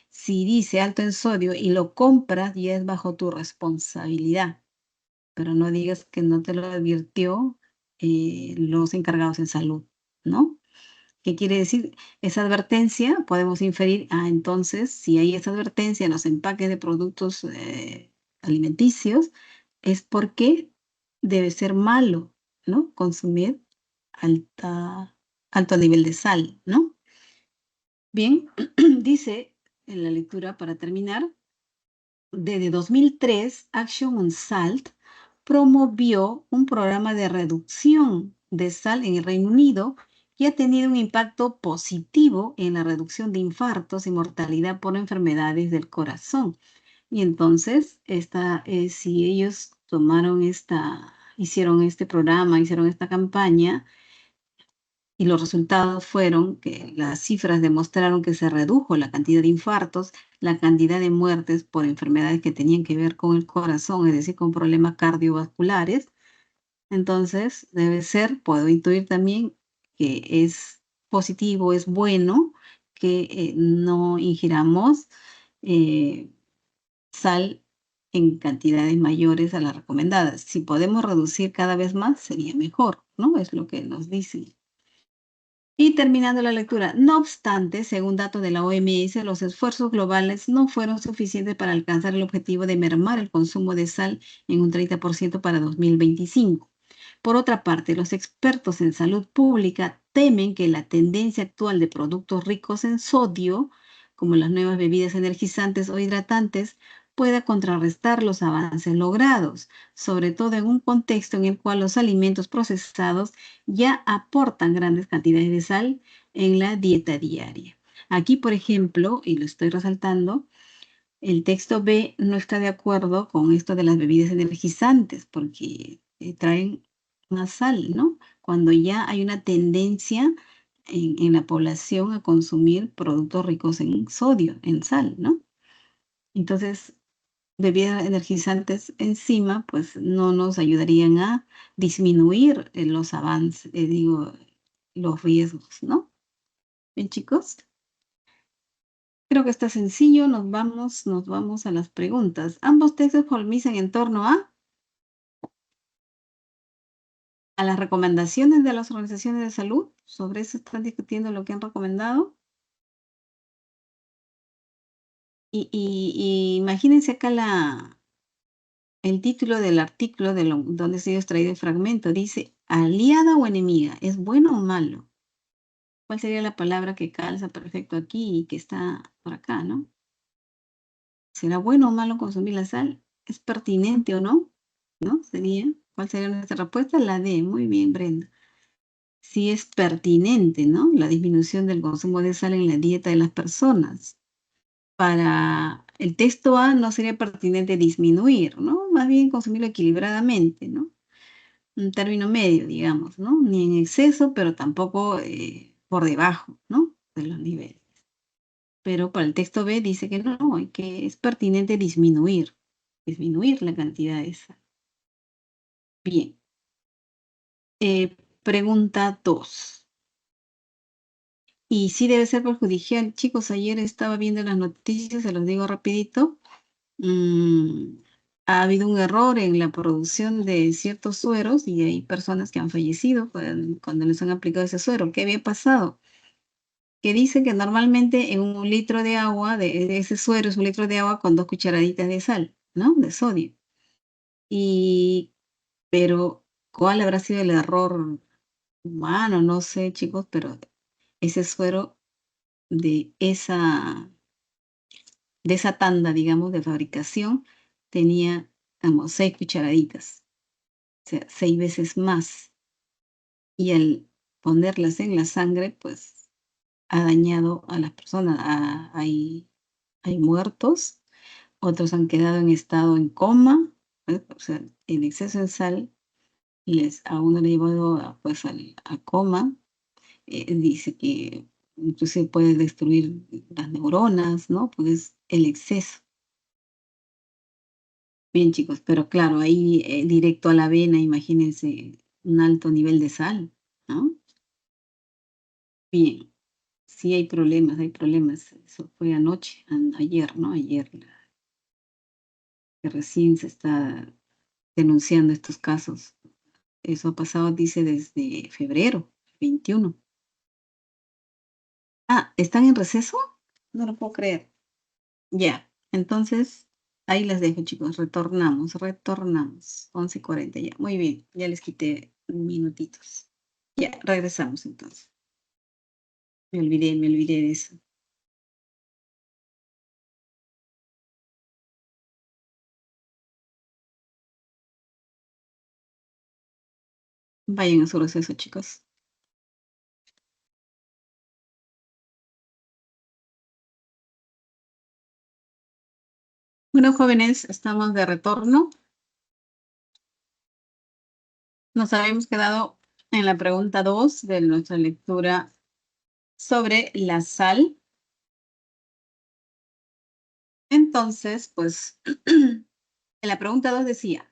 Si dice alto en sodio y lo compras, ya es bajo tu responsabilidad, pero no digas que no te lo advirtió los encargados en salud, ¿no? ¿Qué quiere decir? Esa advertencia, podemos inferir, entonces, si hay esa advertencia en los empaques de productos alimenticios, es porque debe ser malo, ¿no? Consumir alto nivel de sal, ¿no? Bien, dice en la lectura para terminar, desde 2003, Action on Salt promovió un programa de reducción de sal en el Reino Unido que ha tenido un impacto positivo en la reducción de infartos y mortalidad por enfermedades del corazón. Y entonces, si ellos hicieron este programa, hicieron esta campaña, y los resultados fueron que las cifras demostraron que se redujo la cantidad de infartos, la cantidad de muertes por enfermedades que tenían que ver con el corazón, es decir, con problemas cardiovasculares. Entonces, debe ser, puedo intuir también que es positivo, es bueno que no ingiramos sal en cantidades mayores a las recomendadas. Si podemos reducir cada vez más, sería mejor, ¿no? Es lo que nos dicen. Y terminando la lectura, no obstante, según datos de la OMS, los esfuerzos globales no fueron suficientes para alcanzar el objetivo de mermar el consumo de sal en un 30% para 2025. Por otra parte, los expertos en salud pública temen que la tendencia actual de productos ricos en sodio, como las nuevas bebidas energizantes o hidratantes, pueda contrarrestar los avances logrados, sobre todo en un contexto en el cual los alimentos procesados ya aportan grandes cantidades de sal en la dieta diaria. Aquí, por ejemplo, y lo estoy resaltando, el texto B no está de acuerdo con esto de las bebidas energizantes porque traen más sal, ¿no? Cuando ya hay una tendencia en la población a consumir productos ricos en sodio, en sal, ¿no? Entonces, bebidas energizantes encima, pues no nos ayudarían a disminuir los avances, los riesgos, ¿no? Bien, chicos, creo que está sencillo, nos vamos a las preguntas. Ambos textos polemizan en torno a las recomendaciones de las organizaciones de salud. Sobre eso están discutiendo lo que han recomendado. Y imagínense acá el título del artículo donde se ha extraído el fragmento. Dice, aliada o enemiga, ¿es bueno o malo? ¿Cuál sería la palabra que calza perfecto aquí y que está por acá, no? ¿Será bueno o malo consumir la sal? ¿Es pertinente o no? ¿No? ¿Cuál sería nuestra respuesta? La D. Muy bien, Brenda. Sí es pertinente, ¿no? La disminución del consumo de sal en la dieta de las personas. Para el texto A no sería pertinente disminuir, ¿no? Más bien consumirlo equilibradamente, ¿no? un término medio, digamos, ¿no? Ni en exceso, pero tampoco por debajo, ¿no? De los niveles. Pero para el texto B dice que no, que es pertinente disminuir la cantidad de sal. Bien. Pregunta 2. Y sí debe ser perjudicial. Chicos, ayer estaba viendo las noticias, se los digo rapidito. Ha habido un error en la producción de ciertos sueros y hay personas que han fallecido cuando les han aplicado ese suero. ¿Qué había pasado? Que dice que normalmente en un litro de agua, de ese suero es un litro de agua con 2 cucharaditas de sal, ¿no? De sodio. Pero, ¿cuál habrá sido el error humano? No sé, chicos, pero ese suero de esa tanda, digamos, de fabricación, tenía como 6 cucharaditas, o sea, 6 veces más. Y al ponerlas en la sangre, pues ha dañado a las personas. Hay muertos, otros han quedado en estado en coma, o sea, el exceso de sal a uno le ha llevado pues a coma. Dice que inclusive puede destruir las neuronas, ¿no? Pues el exceso. Bien, chicos, pero claro, ahí directo a la vena, imagínense un alto nivel de sal, ¿no? Bien, sí hay problemas, hay problemas. Eso fue anoche, ayer, ¿no? Ayer, que recién se está denunciando estos casos. Eso ha pasado, dice, desde febrero 21. Ah, ¿están en receso? No lo puedo creer. Ya, entonces ahí las dejo, chicos. Retornamos. 11:40 ya. Muy bien, ya les quité minutitos. Ya, regresamos entonces. Me olvidé de eso. Vayan a su receso, chicos. Bueno, jóvenes, estamos de retorno. Nos habíamos quedado en la pregunta 2 de nuestra lectura sobre la sal. Entonces, pues, en la pregunta 2 decía,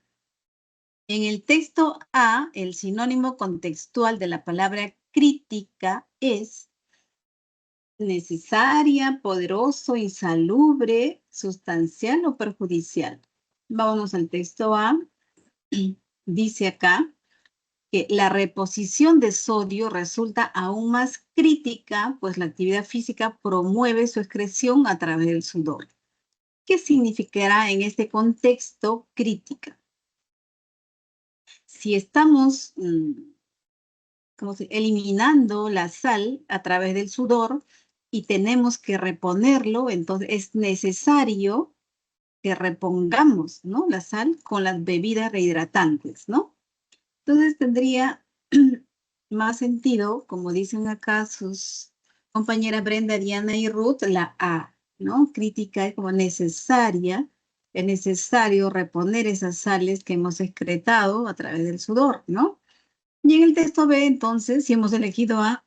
en el texto A, el sinónimo contextual de la palabra crítica es necesaria, poderoso, insalubre, sustancial o perjudicial. Vámonos al texto A. Dice acá que la reposición de sodio resulta aún más crítica, pues la actividad física promueve su excreción a través del sudor. ¿Qué significará en este contexto crítica? Si estamos eliminando la sal a través del sudor y tenemos que reponerlo, entonces es necesario que repongamos, ¿no? La sal con las bebidas rehidratantes, ¿no? Entonces tendría más sentido, como dicen acá sus compañeras Brenda, Diana y Ruth, la A, ¿no? Crítica es como necesaria, es necesario reponer esas sales que hemos excretado a través del sudor, ¿no? Y en el texto B, entonces, si hemos elegido A,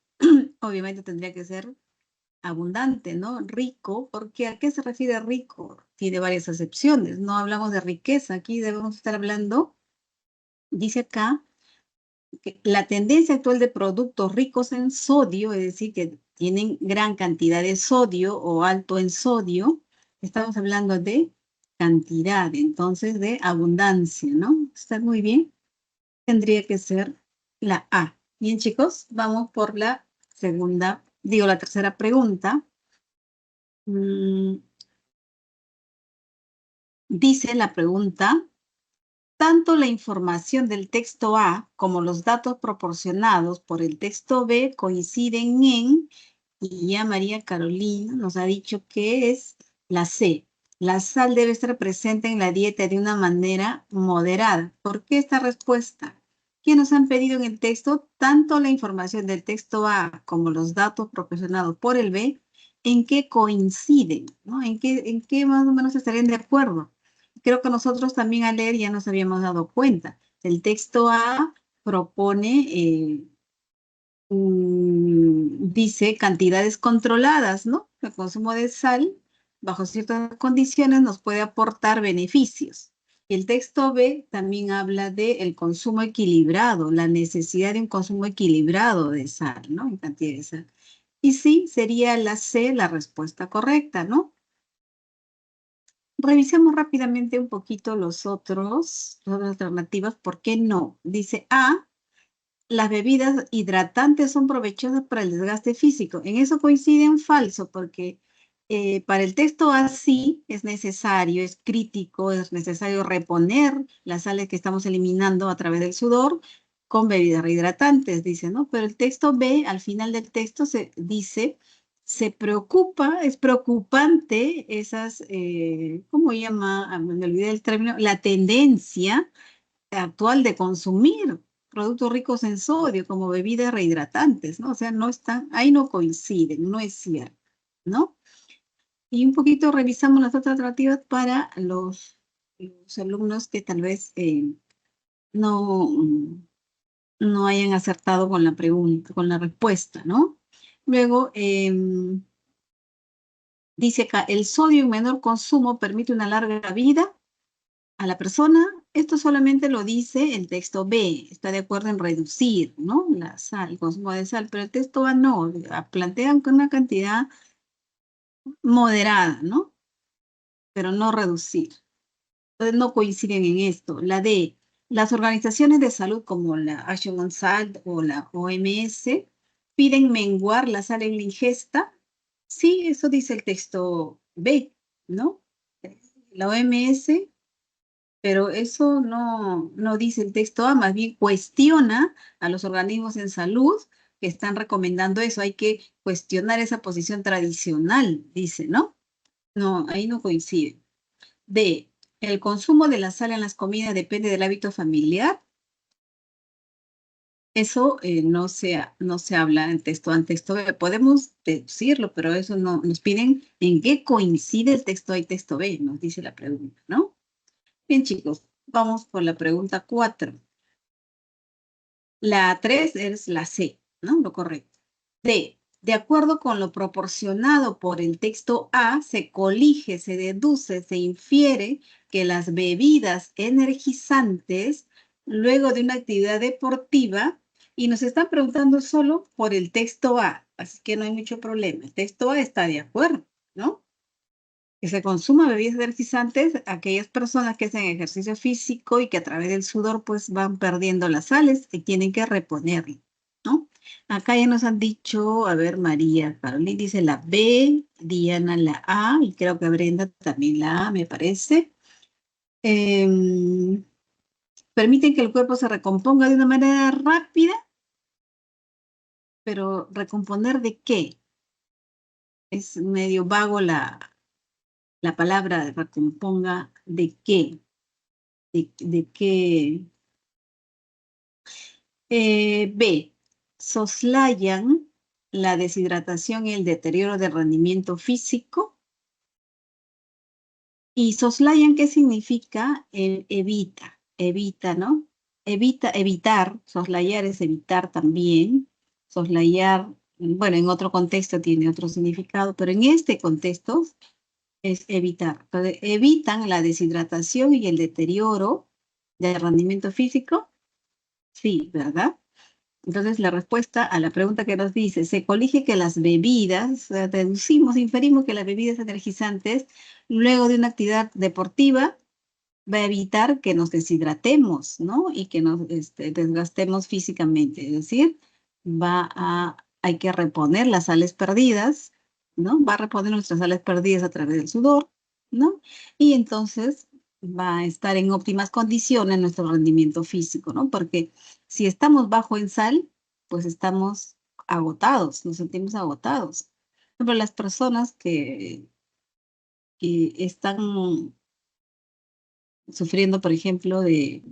obviamente tendría que ser abundante, ¿no? Rico, porque ¿a qué se refiere rico? Tiene varias acepciones, no hablamos de riqueza, aquí debemos estar hablando, dice acá, que la tendencia actual de productos ricos en sodio, es decir, que tienen gran cantidad de sodio o alto en sodio, estamos hablando de cantidad, entonces de abundancia, ¿no? Está muy bien. Tendría que ser la A. Bien, chicos, vamos por la la tercera pregunta. Dice la pregunta, tanto la información del texto A como los datos proporcionados por el texto B coinciden y ya María Carolina nos ha dicho que es la C. La sal debe estar presente en la dieta de una manera moderada. ¿Por qué esta respuesta? ¿Qué nos han pedido en el texto? Tanto la información del texto A como los datos proporcionados por el B, ¿en qué coinciden? ¿No? ¿En qué más o menos estarían de acuerdo? Creo que nosotros también al leer ya nos habíamos dado cuenta. El texto A propone, dice cantidades controladas, ¿no? El consumo de sal, bajo ciertas condiciones, nos puede aportar beneficios. Y el texto B también habla del consumo equilibrado, la necesidad de un consumo equilibrado de sal, ¿no? En cantidad de sal. Y sí, sería la C la respuesta correcta, ¿no? Revisemos rápidamente un poquito las otras alternativas. ¿Por qué no? Dice A, las bebidas hidratantes son provechosas para el desgaste físico. En eso coinciden falso, porque para el texto así es necesario, es crítico, es necesario reponer las sales que estamos eliminando a través del sudor con bebidas rehidratantes, dice, ¿no? Pero el texto B, al final del texto, se dice, se preocupa, es preocupante esas, ¿cómo llama? Ah, me olvidé el término, la tendencia actual de consumir productos ricos en sodio como bebidas rehidratantes, ¿no? O sea, no están, ahí no coinciden, no es cierto, ¿no? Y un poquito revisamos las otras alternativas para los alumnos que tal vez no, no hayan acertado con la pregunta, con la respuesta, ¿no? Luego, dice acá, el sodio en menor consumo permite una larga vida a la persona. Esto solamente lo dice el texto B, está de acuerdo en reducir, ¿no? La sal, el consumo de sal, pero el texto A no, plantean con una cantidad moderada, ¿no? Pero no reducir. Entonces no coinciden en esto. La D, las organizaciones de salud como la Action on Salt o la OMS piden menguar la sal en la ingesta. Sí, eso dice el texto B, ¿no? La OMS, pero eso no dice el texto A, más bien cuestiona a los organismos en salud que están recomendando eso. Hay que cuestionar esa posición tradicional, dice, ¿no? No, ahí no coincide. D, el consumo de la sal en las comidas depende del hábito familiar. Eso no se habla en texto A, en texto B. Podemos deducirlo, pero eso no. Nos piden en qué coincide el texto A y texto B, nos dice la pregunta, ¿no? Bien, chicos, vamos por la pregunta 4. La 3 es la C, ¿no? Lo correcto. D. De acuerdo con lo proporcionado por el texto A, se colige, se deduce, se infiere que las bebidas energizantes, luego de una actividad deportiva, y nos están preguntando solo por el texto A, así que no hay mucho problema. El texto A está de acuerdo, ¿no? Que se consuma bebidas energizantes aquellas personas que hacen ejercicio físico y que a través del sudor pues van perdiendo las sales y tienen que reponerlo, ¿no? Acá ya nos han dicho, a ver, María Carolina dice la B, Diana la A y creo que Brenda también la A, me parece. Permiten que el cuerpo se recomponga de una manera rápida, pero ¿recomponer de qué? Es medio vago la palabra recomponga de qué. De qué. B. Soslayan la deshidratación y el deterioro del rendimiento físico. ¿Y soslayan qué significa? Evita, ¿no? Evitar, soslayar es evitar también. Soslayar, bueno, en otro contexto tiene otro significado, pero en este contexto es evitar. Entonces, evitan la deshidratación y el deterioro del rendimiento físico. Sí, ¿verdad? Entonces, la respuesta a la pregunta que nos dice, se colige que las bebidas, deducimos, inferimos que las bebidas energizantes, luego de una actividad deportiva, va a evitar que nos deshidratemos, ¿no? Y que nos desgastemos físicamente. Es decir, hay que reponer las sales perdidas, ¿no? Va a reponer nuestras sales perdidas a través del sudor, ¿no? Y entonces va a estar en óptimas condiciones nuestro rendimiento físico, ¿no? Porque si estamos bajo en sal, pues estamos agotados, nos sentimos agotados. Pero las personas que están sufriendo, por ejemplo, de,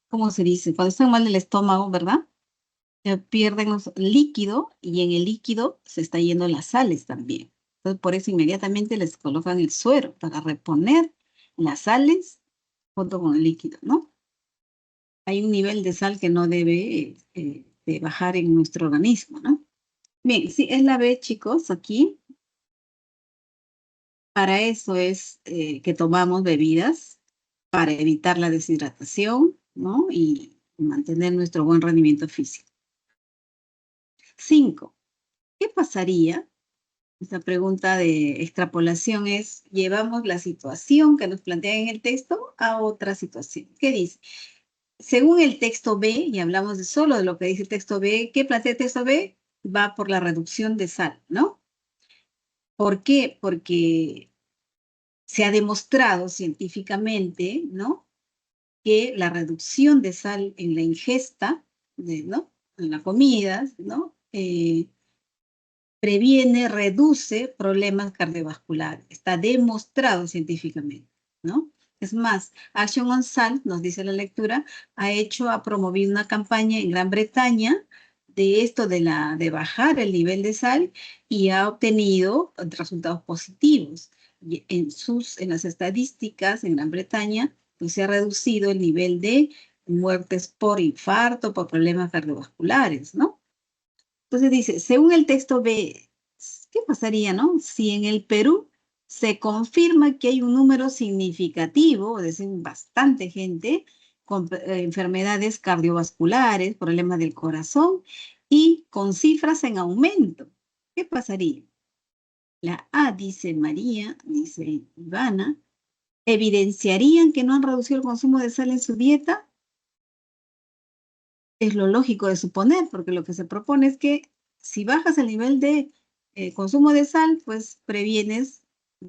¿cómo se dice? Cuando están mal del estómago, ¿verdad? Pierden líquido y en el líquido se está yendo las sales también. Entonces, por eso inmediatamente les colocan el suero para reponer las sales junto con el líquido, ¿no? hay un nivel de sal que no debe de bajar en nuestro organismo, ¿no? Bien, sí, es la B, chicos, aquí. Para eso es que tomamos bebidas, para evitar la deshidratación, ¿no? Y mantener nuestro buen rendimiento físico. 5. ¿Qué pasaría? Esta pregunta de extrapolación es, llevamos la situación que nos plantea en el texto a otra situación. ¿Qué dice? Según el texto B, y hablamos solo de lo que dice el texto B, ¿qué plantea el texto B? Va por la reducción de sal, ¿no? ¿Por qué? Porque se ha demostrado científicamente, ¿no? Que la reducción de sal en la ingesta, ¿no? En la comida, ¿no? Previene, reduce problemas cardiovasculares. Está demostrado científicamente, ¿no? Es más, Action on Salt, nos dice la lectura, ha promovido una campaña en Gran Bretaña de esto de bajar el nivel de sal y ha obtenido resultados positivos. Y en las estadísticas en Gran Bretaña, pues se ha reducido el nivel de muertes por infarto, por problemas cardiovasculares, ¿no? Entonces dice, según el texto B, ¿qué pasaría, no? Si en el Perú se confirma que hay un número significativo, es decir, bastante gente con enfermedades cardiovasculares, problemas del corazón y con cifras en aumento. ¿Qué pasaría? La A, dice María, dice Ivana, ¿evidenciarían que no han reducido el consumo de sal en su dieta? Es lo lógico de suponer, porque lo que se propone es que si bajas el nivel de consumo de sal, pues previenes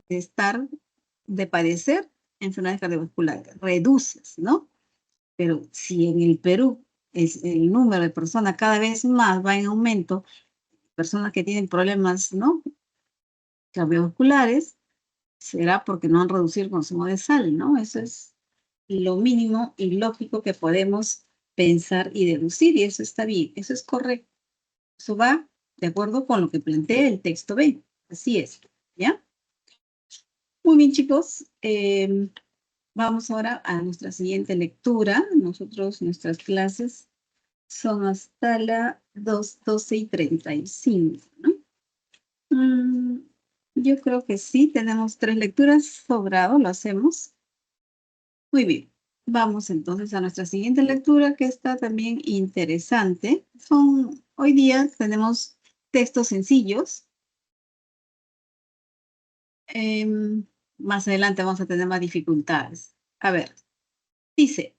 de padecer enfermedades cardiovasculares, reduces, ¿no? Pero si en el Perú el número de personas cada vez más va en aumento, personas que tienen problemas, ¿no? Cardiovasculares, será porque no han reducido el consumo de sal, ¿no? Eso es lo mínimo y lógico que podemos pensar y deducir, y eso está bien, eso es correcto. Eso va de acuerdo con lo que plantea el texto B. Así es, ¿ya? Muy bien, chicos. Vamos ahora a nuestra siguiente lectura. Nuestras clases son hasta la 2:12:35, ¿no? Yo creo que sí, tenemos 3 lecturas sobrado, lo hacemos. Muy bien. Vamos entonces a nuestra siguiente lectura, que está también interesante. Hoy día tenemos textos sencillos. Más adelante vamos a tener más dificultades. A ver, dice,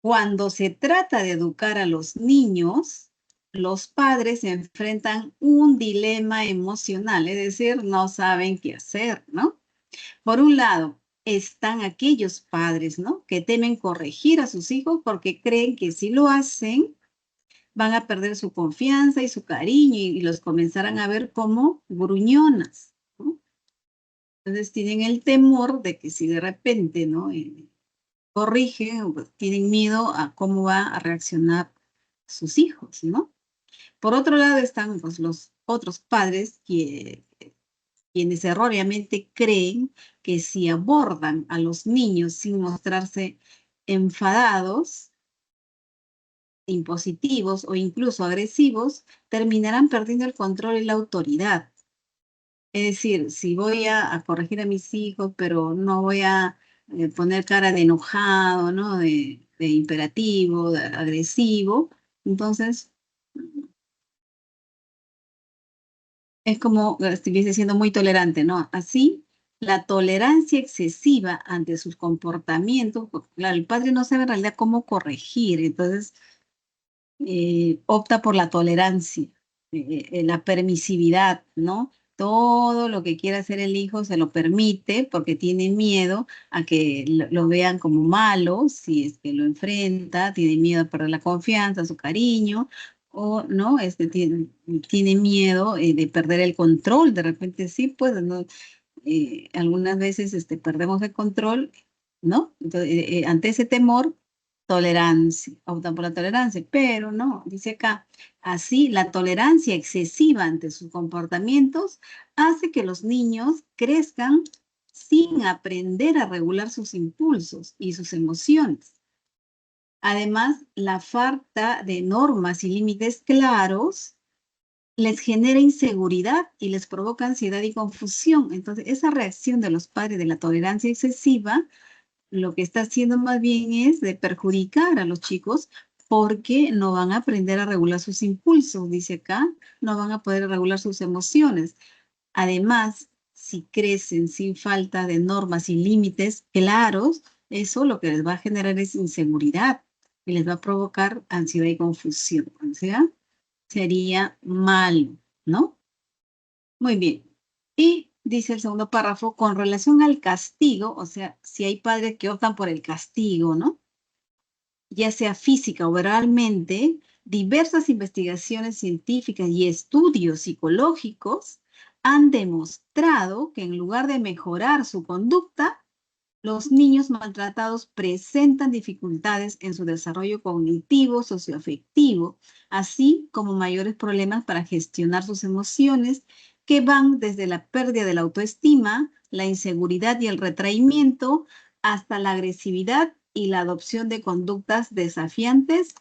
cuando se trata de educar a los niños, los padres enfrentan un dilema emocional, es decir, no saben qué hacer, ¿no? Por un lado, están aquellos padres, ¿no? Que temen corregir a sus hijos porque creen que si lo hacen, van a perder su confianza y su cariño y los comenzarán a ver como gruñonas, ¿no? Entonces tienen el temor de que si de repente, ¿no? Corrigen, pues, tienen miedo a cómo va a reaccionar sus hijos, ¿no? Por otro lado están pues, los otros padres quienes erróneamente creen que si abordan a los niños sin mostrarse enfadados, impositivos o incluso agresivos, terminarán perdiendo el control y la autoridad. Es decir, si voy a corregir a mis hijos, pero no voy a poner cara de enojado, ¿no? De imperativo, de agresivo, entonces es como estuviese siendo muy tolerante, ¿no? Así, la tolerancia excesiva ante sus comportamientos, porque, claro, el padre no sabe en realidad cómo corregir, entonces opta por la tolerancia, la permisividad, ¿no? Todo lo que quiera hacer el hijo se lo permite porque tiene miedo a que lo vean como malo, si es que lo enfrenta, tiene miedo a perder la confianza, su cariño, o no, tiene miedo de perder el control, de repente sí, pues, ¿no? Algunas veces perdemos el control, ¿no? Entonces, ante ese temor, tolerancia, optan por la tolerancia, pero no, dice acá, así la tolerancia excesiva ante sus comportamientos hace que los niños crezcan sin aprender a regular sus impulsos y sus emociones. Además, la falta de normas y límites claros les genera inseguridad y les provoca ansiedad y confusión. Entonces, esa reacción de los padres de la tolerancia excesiva, lo que está haciendo más bien es de perjudicar a los chicos porque no van a aprender a regular sus impulsos, dice acá, no van a poder regular sus emociones. Además, si crecen sin falta de normas y límites claros, eso lo que les va a generar es inseguridad y les va a provocar ansiedad y confusión. O sea, sería malo, ¿no? Muy bien. Y dice el segundo párrafo, con relación al castigo, o sea, si hay padres que optan por el castigo, ¿no? Ya sea física o verbalmente, diversas investigaciones científicas y estudios psicológicos han demostrado que en lugar de mejorar su conducta, los niños maltratados presentan dificultades en su desarrollo cognitivo, socioafectivo, así como mayores problemas para gestionar sus emociones que van desde la pérdida de la autoestima, la inseguridad y el retraimiento, hasta la agresividad y la adopción de conductas desafiantes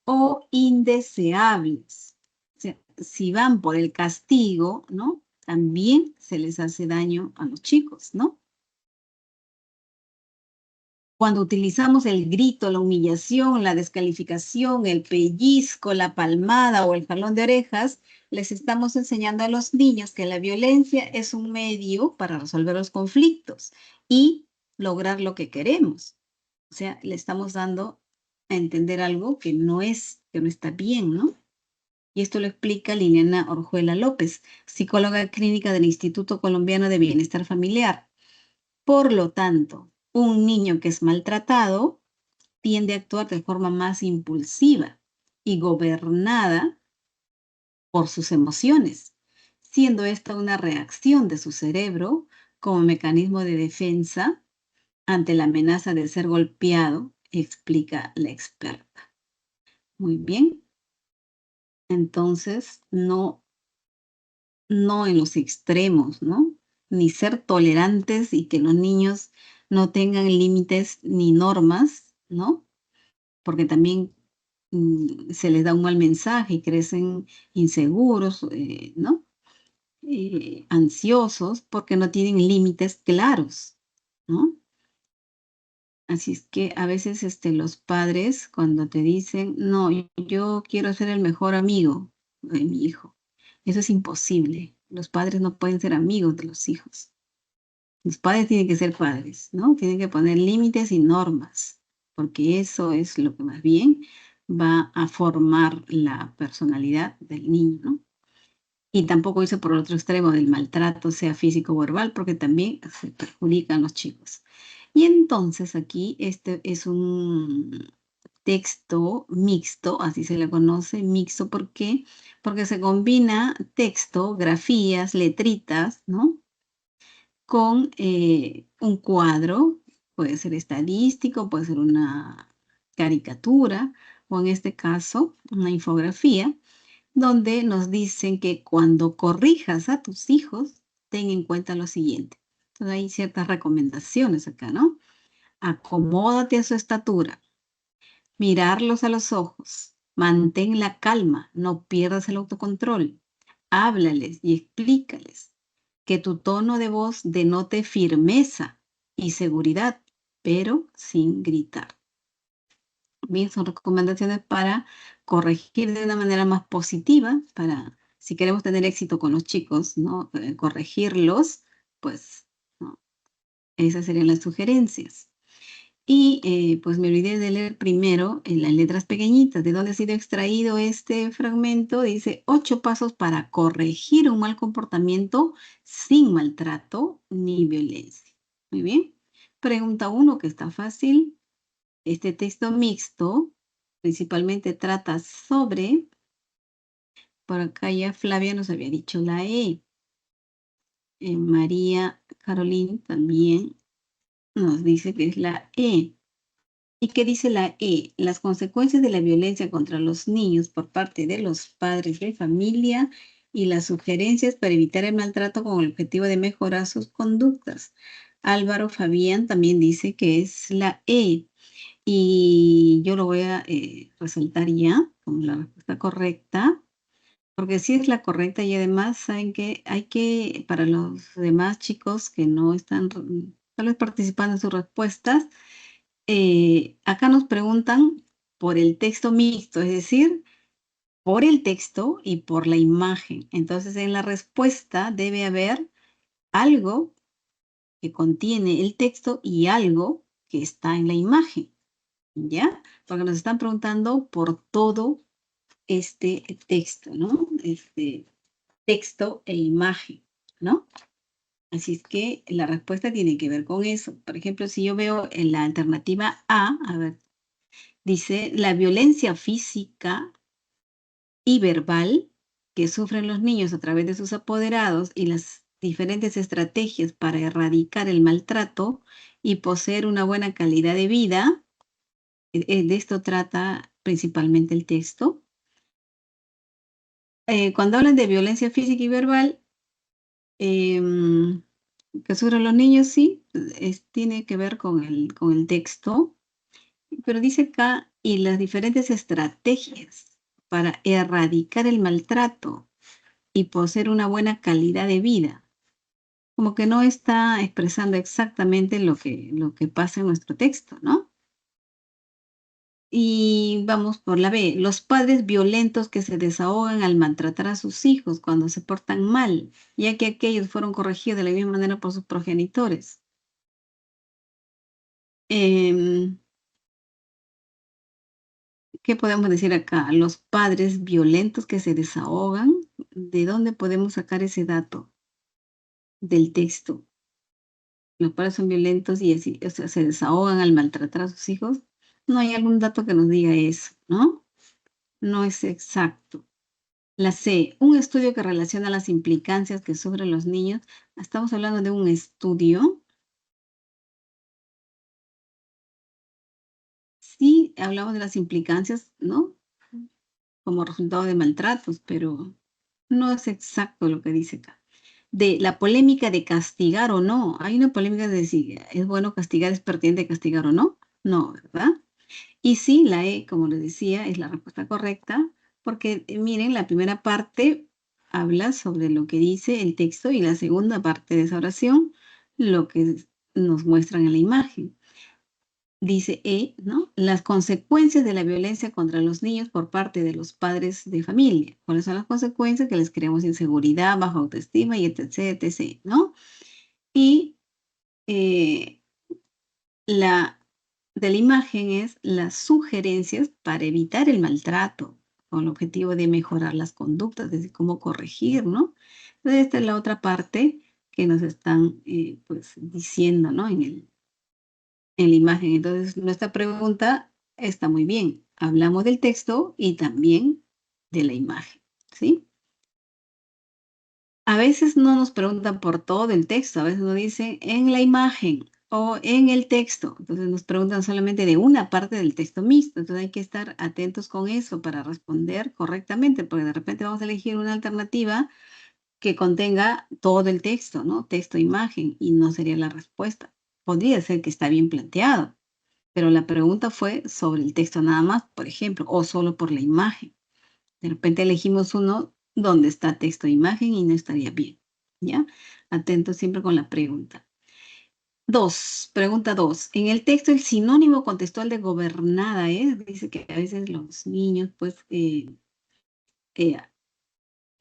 o indeseables. O sea, si van por el castigo, ¿no? También se les hace daño a los chicos, ¿no? Cuando utilizamos el grito, la humillación, la descalificación, el pellizco, la palmada o el jalón de orejas, les estamos enseñando a los niños que la violencia es un medio para resolver los conflictos y lograr lo que queremos. O sea, le estamos dando a entender algo que no está bien, ¿no? Y esto lo explica Liliana Orjuela López, psicóloga clínica del Instituto Colombiano de Bienestar Familiar. Por lo tanto, un niño que es maltratado tiende a actuar de forma más impulsiva y gobernada por sus emociones, siendo esta una reacción de su cerebro como mecanismo de defensa ante la amenaza de ser golpeado, explica la experta. Muy bien. Entonces, no en los extremos, ¿no? Ni ser tolerantes y que los niños no tengan límites ni normas, ¿no? Porque también se les da un mal mensaje y crecen inseguros, ¿no? Ansiosos porque no tienen límites claros, ¿no? Así es que a veces los padres cuando te dicen, no, yo quiero ser el mejor amigo de mi hijo, eso es imposible. Los padres no pueden ser amigos de los hijos. Los padres tienen que ser padres, ¿no? Tienen que poner límites y normas, porque eso es lo que más bien va a formar la personalidad del niño, ¿no? Y tampoco irse por el otro extremo del maltrato, sea físico o verbal, porque también se perjudican los chicos. Y entonces aquí este es un texto mixto, así se le conoce, mixto, ¿por qué? Porque se combina texto, grafías, letritas, ¿no? Con un cuadro, puede ser estadístico, puede ser una caricatura, o en este caso, una infografía, donde nos dicen que cuando corrijas a tus hijos, ten en cuenta lo siguiente. Entonces hay ciertas recomendaciones acá, ¿no? Acomódate a su estatura, mirarlos a los ojos, mantén la calma, no pierdas el autocontrol, háblales y explícales que tu tono de voz denote firmeza y seguridad, pero sin gritar. Bien, son recomendaciones para corregir de una manera más positiva, para si queremos tener éxito con los chicos, ¿no? Corregirlos, pues, ¿no? Esas serían las sugerencias. Y pues me olvidé de leer primero en las letras pequeñitas, de dónde ha sido extraído este fragmento. Dice 8 pasos para corregir un mal comportamiento sin maltrato ni violencia. Muy bien. Pregunta 1, que está fácil. Este texto mixto principalmente trata sobre, por acá ya Flavia nos había dicho la E. María Carolina también nos dice que es la E. ¿Y qué dice la E? Las consecuencias de la violencia contra los niños por parte de los padres de familia y las sugerencias para evitar el maltrato con el objetivo de mejorar sus conductas. Álvaro Fabián también dice que es la E. Y yo lo voy a resaltar ya como la respuesta correcta, porque sí es la correcta y además saben que hay que, para los demás chicos que no están tal vez participando en sus respuestas, acá nos preguntan por el texto mixto, es decir, por el texto y por la imagen. Entonces, en la respuesta debe haber algo que contiene el texto y algo que está en la imagen, ¿ya? Porque nos están preguntando por todo este texto, ¿no? Este texto e imagen, ¿no? Así es que la respuesta tiene que ver con eso. Por ejemplo, si yo veo en la alternativa A ver, dice, la violencia física y verbal que sufren los niños a través de sus apoderados y las diferentes estrategias para erradicar el maltrato y poseer una buena calidad de vida. De esto trata principalmente el texto. Cuando hablan de violencia física y verbal, que sufren los niños, sí, tiene que ver con el texto, pero dice acá, y las diferentes estrategias para erradicar el maltrato y poseer una buena calidad de vida. Como que no está expresando exactamente lo que pasa en nuestro texto, ¿no? Y vamos por la B, los padres violentos que se desahogan al maltratar a sus hijos cuando se portan mal, ya que aquellos fueron corregidos de la misma manera por sus progenitores. Em, ¿Qué podemos decir acá? Los padres violentos que se desahogan, ¿de dónde podemos sacar ese dato del texto? Los padres son violentos y así, o sea, se desahogan al maltratar a sus hijos. No hay algún dato que nos diga eso, ¿no? No es exacto. La C, un estudio que relaciona las implicancias que sufren los niños. Estamos hablando de un estudio. Sí, hablamos de las implicancias, ¿no? Como resultado de maltratos, pero no es exacto lo que dice acá. De la polémica de castigar o no. Hay una polémica de si es bueno castigar, es pertinente castigar o no. No, ¿verdad? Y sí, la E, como les decía, es la respuesta correcta, porque miren, la primera parte habla sobre lo que dice el texto y la segunda parte de esa oración, lo que nos muestran en la imagen. Dice E, ¿no? Las consecuencias de la violencia contra los niños por parte de los padres de familia. ¿Cuáles son las consecuencias? Que les creamos inseguridad, baja autoestima y etc, etc, ¿no? Y la de la imagen es las sugerencias para evitar el maltrato, con el objetivo de mejorar las conductas, es decir, cómo corregir, ¿no? Entonces, esta es la otra parte que nos están pues, diciendo, ¿no? En la imagen. Entonces, nuestra pregunta está muy bien. Hablamos del texto y también de la imagen, ¿sí? A veces no nos preguntan por todo el texto, a veces nos dicen en la imagen o en el texto. Entonces nos preguntan solamente de una parte del texto mixto. Entonces hay que estar atentos con eso para responder correctamente, porque de repente vamos a elegir una alternativa que contenga todo el texto, ¿no? Texto, imagen, y no sería la respuesta. Podría ser que está bien planteado, pero la pregunta fue sobre el texto nada más, por ejemplo, o solo por la imagen. De repente elegimos uno donde está texto e imagen y no estaría bien, ¿ya? Atento siempre con la pregunta. Pregunta 2. En el texto el sinónimo contextual de gobernada es, dice que a veces los niños, pues, eh,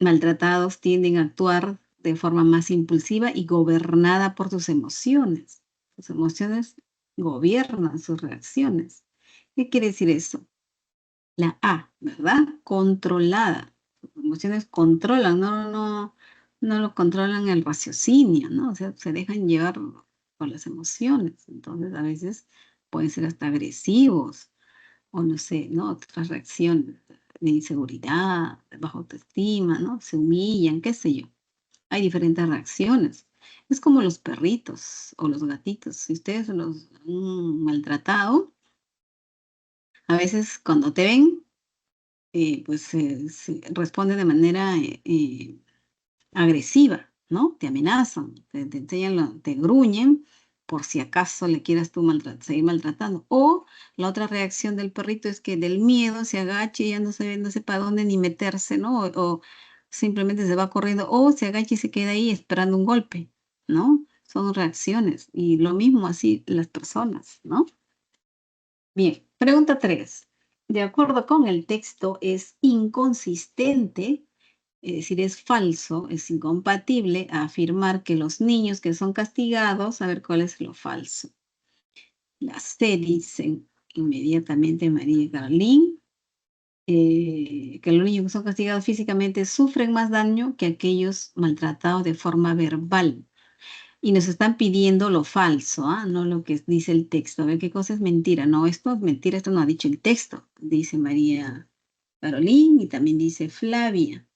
maltratados tienden a actuar de forma más impulsiva y gobernada por sus emociones. Sus emociones gobiernan sus reacciones. ¿Qué quiere decir eso? La A, ¿verdad? Controlada. Sus emociones controlan, no lo controlan el raciocinio, ¿no? O sea, se dejan llevar por las emociones. Entonces, a veces pueden ser hasta agresivos o no sé, ¿no? Otras reacciones de inseguridad, de baja autoestima, ¿no? Se humillan, qué sé yo. Hay diferentes reacciones. Es como los perritos o los gatitos. Si ustedes los han maltratado, a veces cuando te ven, pues se responde de manera agresiva, ¿no? Te amenazan, te enseñan, te gruñen por si acaso le quieras tú seguir maltratando. O la otra reacción del perrito es que del miedo se agache y ya no sé para dónde ni meterse, ¿no? O simplemente se va corriendo o se agacha y se queda ahí esperando un golpe, ¿no? Son reacciones y lo mismo así las personas, ¿no? Bien, pregunta 3. De acuerdo con el texto, es inconsistente, es decir, es falso, es incompatible a afirmar que los niños que son castigados, a ver cuál es lo falso. La C dicen inmediatamente María y Carolín, que los niños que son castigados físicamente sufren más daño que aquellos maltratados de forma verbal. Y nos están pidiendo lo falso, no lo que dice el texto. A ver qué cosa es mentira. No, esto es mentira, esto no ha dicho el texto. Dice María Carolín y también dice Flavia.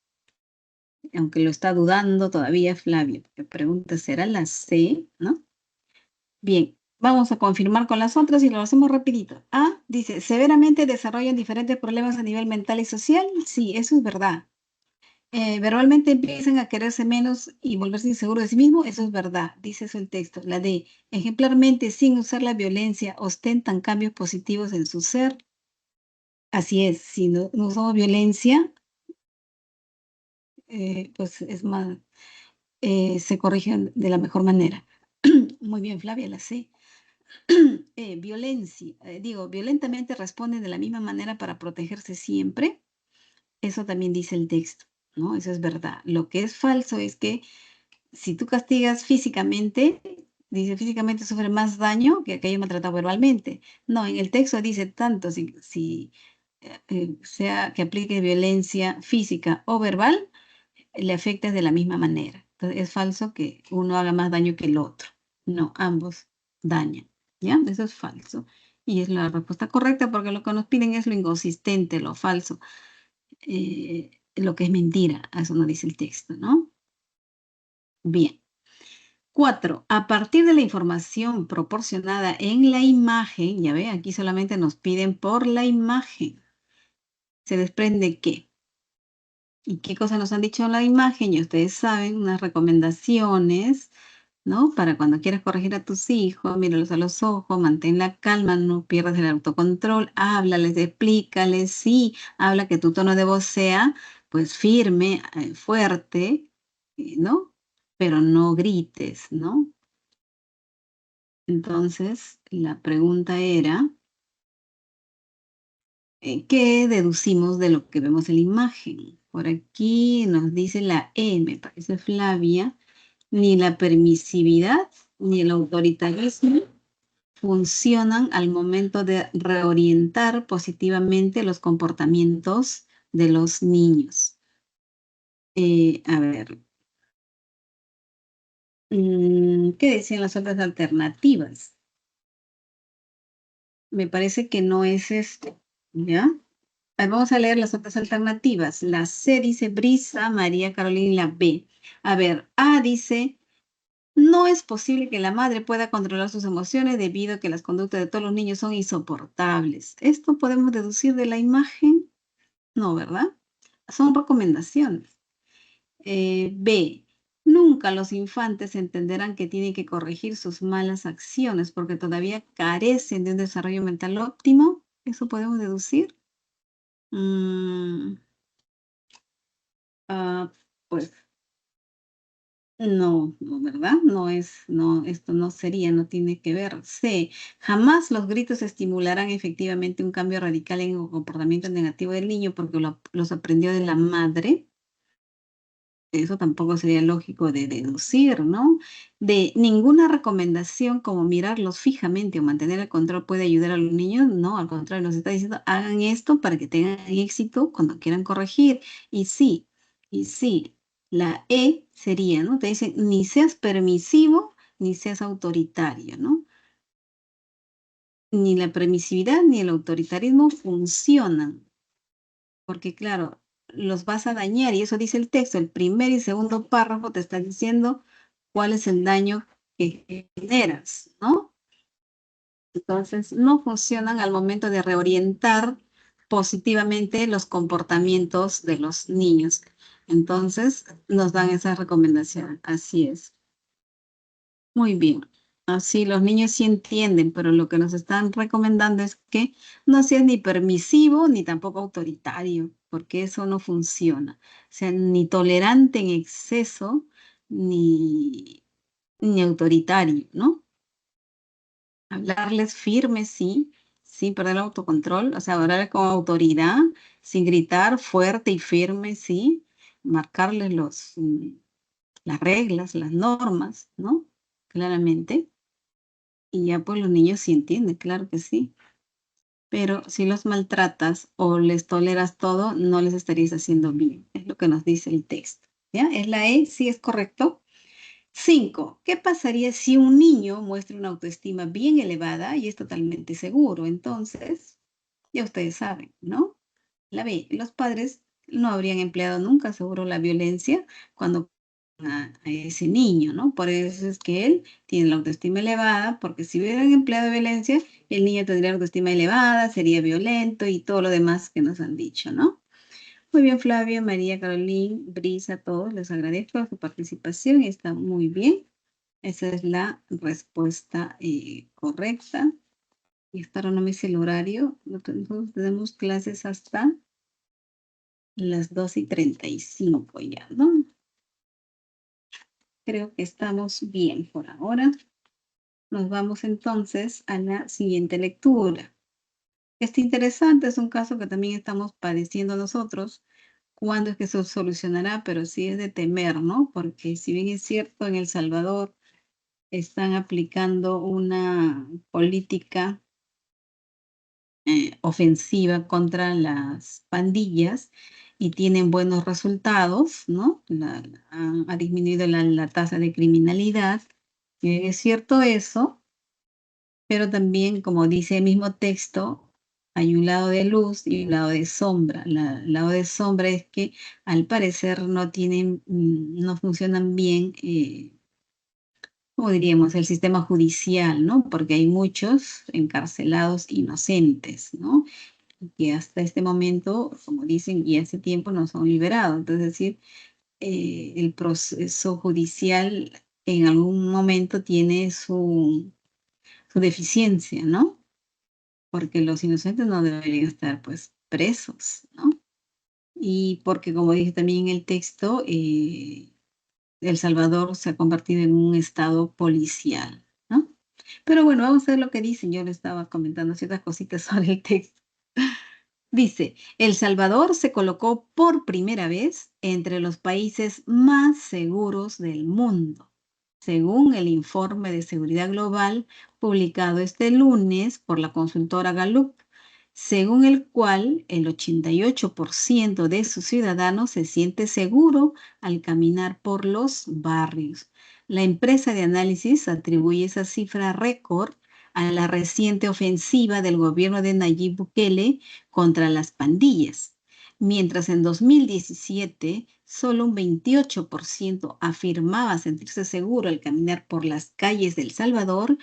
Aunque lo está dudando todavía Flavia. La pregunta será la C, ¿no? Bien, vamos a confirmar con las otras y lo hacemos rapidito. A dice, ¿severamente desarrollan diferentes problemas a nivel mental y social? Sí, eso es verdad. Verbalmente empiezan a quererse menos y volverse inseguros de sí mismos, eso es verdad, dice eso el texto. La D, ejemplarmente, sin usar la violencia, ostentan cambios positivos en su ser. Así es, si no usamos violencia, pues es más, se corrigen de la mejor manera. Muy bien, Flavia, la C. Violencia, violentamente responden de la misma manera para protegerse siempre. Eso también dice el texto, ¿no? Eso es verdad. Lo que es falso es que si tú castigas físicamente, dice físicamente sufre más daño que aquello maltratado verbalmente. No, en el texto dice tanto si sea que aplique violencia física o verbal, le afecta de la misma manera. Entonces es falso que uno haga más daño que el otro. No, ambos dañan. ¿Ya? Eso es falso. Y es la respuesta correcta porque lo que nos piden es lo inconsistente, lo falso, lo que es mentira. Eso no dice el texto, ¿no? Bien. 4. A partir de la información proporcionada en la imagen, ya ve, aquí solamente nos piden por la imagen. Se desprende qué. ¿Y qué cosas nos han dicho en la imagen? Y ustedes saben, unas recomendaciones, ¿no? Para cuando quieras corregir a tus hijos, míralos a los ojos, mantén la calma, no pierdas el autocontrol, háblales, explícales, sí, habla que tu tono de voz sea, pues, firme, fuerte, ¿no? Pero no grites, ¿no? Entonces, la pregunta era, ¿qué deducimos de lo que vemos en la imagen? Por aquí nos dice la E, me parece Flavia, ni la permisividad ni el autoritarismo funcionan al momento de reorientar positivamente los comportamientos de los niños. A ver, ¿qué decían las otras alternativas? Me parece que no es esto, ¿ya? Vamos a leer las otras alternativas. La C dice Brisa, María Carolina y la B. A ver, A dice, no es posible que la madre pueda controlar sus emociones debido a que las conductas de todos los niños son insoportables. ¿Esto podemos deducir de la imagen? No, ¿verdad? Son recomendaciones. B, nunca los infantes entenderán que tienen que corregir sus malas acciones porque todavía carecen de un desarrollo mental óptimo. ¿Eso podemos deducir? Mm, ah, pues no, no, ¿verdad? No es, no, esto no sería, no tiene que ver. C, jamás los gritos estimularán efectivamente un cambio radical en el comportamiento negativo del niño porque los aprendió de la madre. Eso tampoco sería lógico de deducir, ¿no? De ninguna recomendación como mirarlos fijamente o mantener el control puede ayudar a los niños. No, al contrario, nos está diciendo, hagan esto para que tengan éxito cuando quieran corregir. Y sí, la E sería, ¿no? Te dicen, ni seas permisivo, ni seas autoritario, ¿no? Ni la permisividad ni el autoritarismo funcionan. Porque claro, los vas a dañar y eso dice el texto. El primer y segundo párrafo te está diciendo cuál es el daño que generas, ¿no? Entonces, no funcionan al momento de reorientar positivamente los comportamientos de los niños. Entonces, nos dan esa recomendación. Así es. Muy bien. Así los niños sí entienden, pero lo que nos están recomendando es que no seas ni permisivo ni tampoco autoritario, porque eso no funciona. O sea, ni tolerante en exceso, ni, ni autoritario, ¿no? Hablarles firme, sí, sin perder el autocontrol, o sea, hablarles con autoridad, sin gritar, fuerte y firme, sí, marcarles las reglas, las normas, ¿no? Claramente. Y ya pues los niños sí entienden, claro que sí. Pero si los maltratas o les toleras todo, no les estarías haciendo bien. Es lo que nos dice el texto. ¿Ya? Es la E, sí es correcto. 5. ¿Qué pasaría si un niño muestra una autoestima bien elevada y es totalmente seguro? Entonces, ya ustedes saben, ¿no? La B, los padres no habrían empleado nunca, seguro, la violencia cuando a ese niño, ¿no? Por eso es que él tiene la autoestima elevada, porque si hubieran empleado violencia, el niño tendría autoestima elevada, sería violento y todo lo demás que nos han dicho, ¿no? Muy bien, Flavia, María, Carolina, Brisa, a todos les agradezco su participación y está muy bien. Esa es la respuesta correcta. Y hasta ahora no me dice el horario. Nosotros tenemos clases hasta las 2:35 ya, ¿no? Creo que estamos bien por ahora. Nos vamos entonces a la siguiente lectura. Este interesante es un caso que también estamos padeciendo nosotros. ¿Cuándo es que se solucionará? Pero sí es de temer, ¿no? Porque si bien es cierto, en El Salvador están aplicando una política ofensiva contra las pandillas y tienen buenos resultados, ¿no? Ha disminuido la tasa de criminalidad. Y es cierto eso, pero también, como dice el mismo texto, hay un lado de luz y un lado de sombra. El lado de sombra es que al parecer no tienen, no funcionan bien, como diríamos, el sistema judicial, ¿no? Porque hay muchos encarcelados inocentes, ¿no? Que hasta este momento, como dicen, y hace tiempo no son liberados. Entonces, es decir, el proceso judicial en algún momento tiene su deficiencia, ¿no? Porque los inocentes no deberían estar, pues, presos, ¿no? Y porque, como dije también en el texto, El Salvador se ha convertido en un estado policial, ¿no? Pero bueno, vamos a ver lo que dicen. Yo le estaba comentando ciertas cositas sobre el texto. Dice, El Salvador se colocó por primera vez entre los países más seguros del mundo, según el informe de seguridad global publicado este lunes por la consultora Gallup, según el cual el 88% de sus ciudadanos se siente seguro al caminar por los barrios. La empresa de análisis atribuye esa cifra récord a la reciente ofensiva del gobierno de Nayib Bukele contra las pandillas. Mientras en 2017 solo un 28% afirmaba sentirse seguro al caminar por las calles de El Salvador,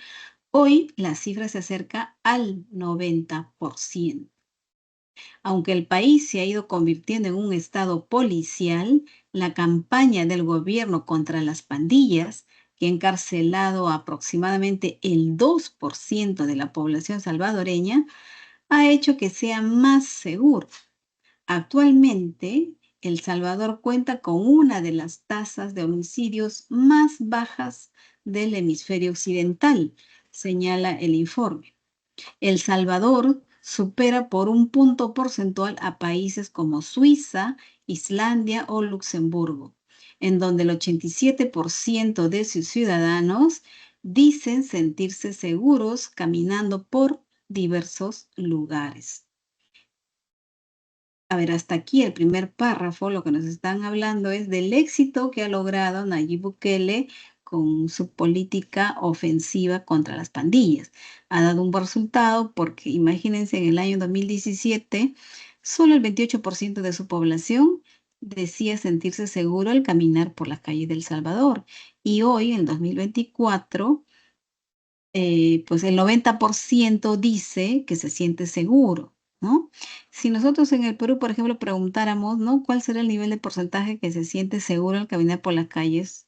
hoy la cifra se acerca al 90%. Aunque el país se ha ido convirtiendo en un estado policial, la campaña del gobierno contra las pandillas, que ha encarcelado a aproximadamente el 2% de la población salvadoreña, ha hecho que sea más seguro. Actualmente, El Salvador cuenta con una de las tasas de homicidios más bajas del hemisferio occidental, señala el informe. El Salvador supera por un punto porcentual a países como Suiza, Islandia o Luxemburgo, en donde el 87% de sus ciudadanos dicen sentirse seguros caminando por diversos lugares. A ver, hasta aquí el primer párrafo, lo que nos están hablando es del éxito que ha logrado Nayib Bukele con su política ofensiva contra las pandillas. Ha dado un buen resultado porque imagínense, en el año 2017, solo el 28% de su población decía sentirse seguro al caminar por las calles de El Salvador. Y hoy, en 2024, pues el 90% dice que se siente seguro, ¿no? Si nosotros en el Perú, por ejemplo, preguntáramos, ¿no? ¿Cuál será el nivel de porcentaje que se siente seguro al caminar por las calles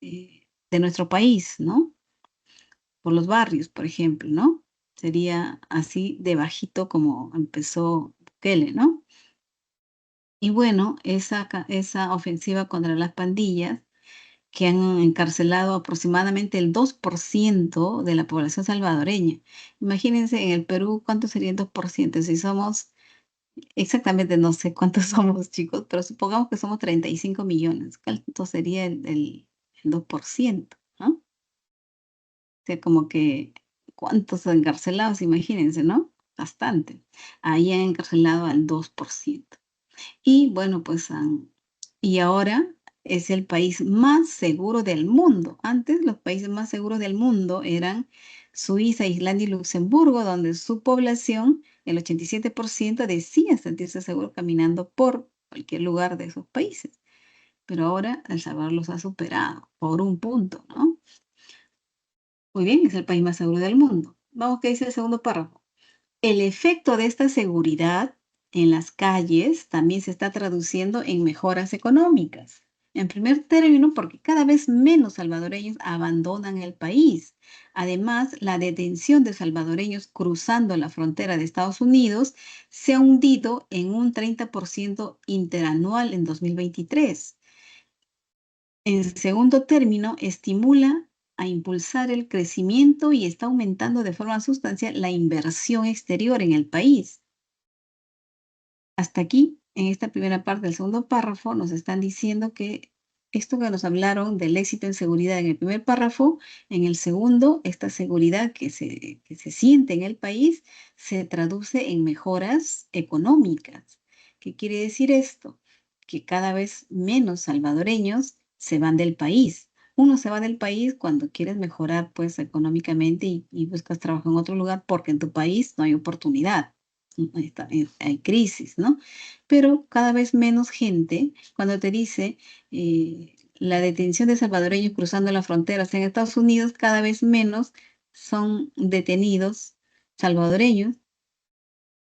de nuestro país, ¿no? por los barrios, por ejemplo, ¿no? Sería así de bajito como empezó Bukele, ¿no? Y bueno, esa ofensiva contra las pandillas que han encarcelado aproximadamente el 2% de la población salvadoreña. Imagínense en el Perú cuánto sería el 2%, si somos, exactamente no sé cuántos somos chicos, pero supongamos que somos 35 millones, ¿cuánto sería el 2%? ¿No? O sea, como que, ¿cuántos encarcelados? Imagínense, ¿no? Bastante. Ahí han encarcelado al 2%. Y bueno, pues, y ahora es el país más seguro del mundo. Antes los países más seguros del mundo eran Suiza, Islandia y Luxemburgo, donde su población, el 87%, decía sentirse seguro caminando por cualquier lugar de esos países. Pero ahora El Salvador los ha superado por un punto, ¿no? Muy bien, es el país más seguro del mundo. Vamos, ¿qué dice el segundo párrafo? El efecto de esta seguridad en las calles también se está traduciendo en mejoras económicas. En primer término, porque cada vez menos salvadoreños abandonan el país. Además, la detención de salvadoreños cruzando la frontera de Estados Unidos se ha hundido en un 30% interanual en 2023. En segundo término, estimula a impulsar el crecimiento y está aumentando de forma sustancial la inversión exterior en el país. Hasta aquí, en esta primera parte del segundo párrafo, nos están diciendo que esto que nos hablaron del éxito en seguridad en el primer párrafo, en el segundo, esta seguridad que se siente en el país se traduce en mejoras económicas. ¿Qué quiere decir esto? Que cada vez menos salvadoreños se van del país. Uno se va del país cuando quieres mejorar pues económicamente y buscas trabajo en otro lugar porque en tu país no hay oportunidad. Hay crisis, ¿no? Pero cada vez menos gente, cuando te dice la detención de salvadoreños cruzando las fronteras en Estados Unidos, cada vez menos son detenidos salvadoreños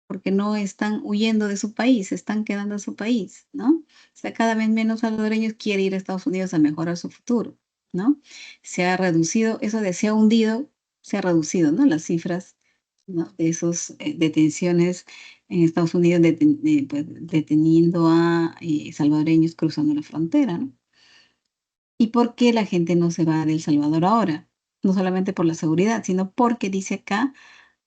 porque no están huyendo de su país, se están quedando en su país, ¿no? O sea, cada vez menos salvadoreños quieren ir a Estados Unidos a mejorar su futuro, ¿no? Se ha reducido, eso de se ha hundido, se ha reducido, ¿no? Las cifras, ¿no? De esas detenciones en Estados Unidos, pues, deteniendo a salvadoreños cruzando la frontera, ¿no? ¿Y por qué la gente no se va de El Salvador ahora? No solamente por la seguridad, sino porque dice acá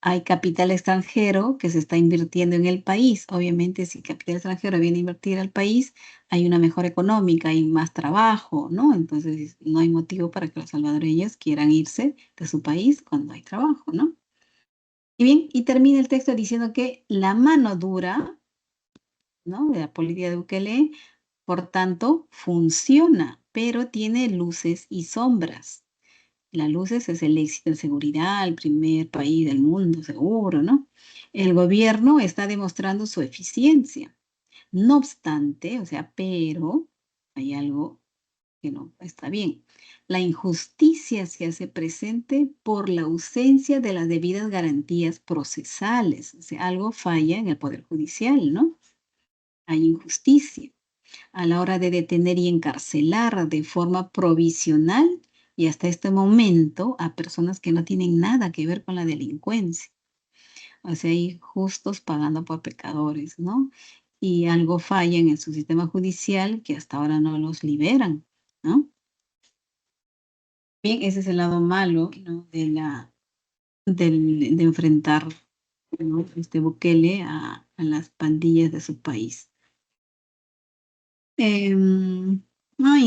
hay capital extranjero que se está invirtiendo en el país. Obviamente, si capital extranjero viene a invertir al país, hay una mejora económica, hay más trabajo, ¿no? Entonces, no hay motivo para que los salvadoreños quieran irse de su país cuando hay trabajo, ¿no? Y bien, y termina el texto diciendo que la mano dura, ¿no? De la política de Bukele, por tanto, funciona, pero tiene luces y sombras. Las luces es el éxito en seguridad, el primer país del mundo seguro, ¿no? El gobierno está demostrando su eficiencia. No obstante, o sea, pero hay algo que no está bien. La injusticia se hace presente por la ausencia de las debidas garantías procesales. O sea, algo falla en el Poder Judicial, ¿no? Hay injusticia a la hora de detener y encarcelar de forma provisional y hasta este momento a personas que no tienen nada que ver con la delincuencia. O sea, hay justos pagando por pecadores, ¿no? Y algo falla en su sistema judicial que hasta ahora no los liberan, ¿no? Bien, ese es el lado malo, ¿no? De enfrentar, ¿no? Bukele a las pandillas de su país. Y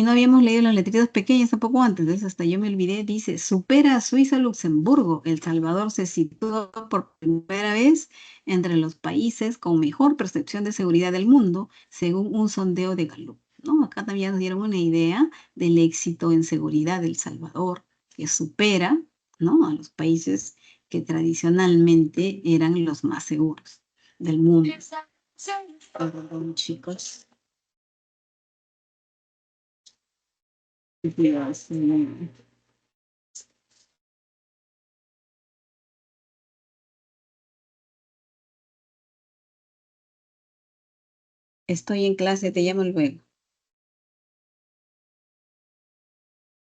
no habíamos leído las letritas pequeñas tampoco antes, entonces hasta yo me olvidé, dice, supera a Suiza, Luxemburgo. El Salvador se sitúa por primera vez entre los países con mejor percepción de seguridad del mundo, según un sondeo de Gallup, ¿no? Acá también nos dieron una idea del éxito en seguridad del Salvador, que supera, ¿no? A los países que tradicionalmente eran los más seguros del mundo. Perdón, chicos. Dios mío. Estoy en clase, te llamo luego.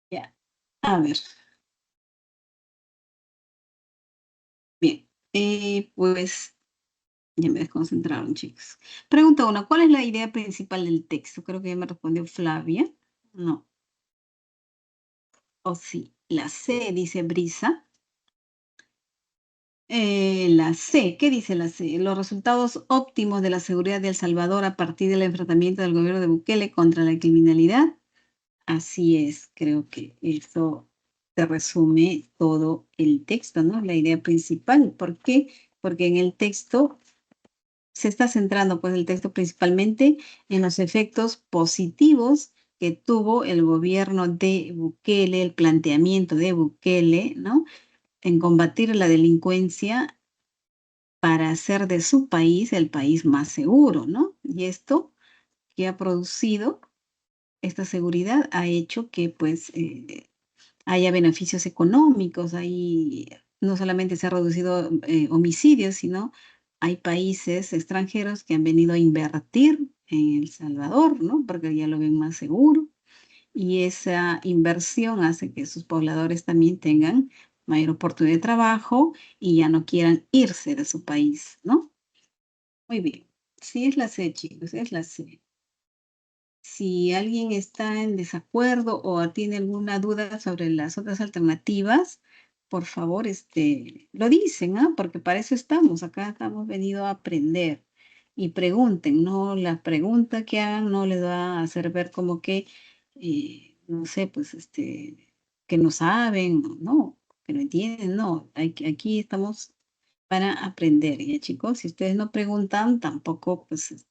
Ya. A ver. Pues ya me desconcentraron, chicos. Pregunta 1. ¿Cuál es la idea principal del texto? Creo que ya me respondió Flavia. No. O sí. La C, dice Brisa. La C, ¿qué dice la C? Los resultados óptimos de la seguridad de El Salvador a partir del enfrentamiento del gobierno de Bukele contra la criminalidad. Así es, creo que eso te resume todo el texto, ¿no? La idea principal. ¿Por qué? Porque en el texto se está centrando, pues, el texto principalmente en los efectos positivos que tuvo el gobierno de Bukele, el planteamiento de Bukele, ¿no? En combatir la delincuencia para hacer de su país el país más seguro, ¿no? Y esto que ha producido, esta seguridad ha hecho que, pues, haya beneficios económicos, ahí no solamente se ha reducido homicidios, sino hay países extranjeros que han venido a invertir en El Salvador, ¿no? Porque ya lo ven más seguro. Y esa inversión hace que sus pobladores también tengan mayor oportunidad de trabajo y ya no quieran irse de su país, ¿no? Muy bien. Sí, es la C, chicos, es la C. Si alguien está en desacuerdo o tiene alguna duda sobre las otras alternativas, por favor, lo dicen, ¿ah? Porque para eso estamos, acá estamos venido a aprender. Y pregunten, ¿no? La pregunta que hagan no les va a hacer ver como que, no sé, pues, que no saben, no, que no entienden, no. Aquí estamos para aprender, ¿ya, chicos? Si ustedes no preguntan, tampoco, pues,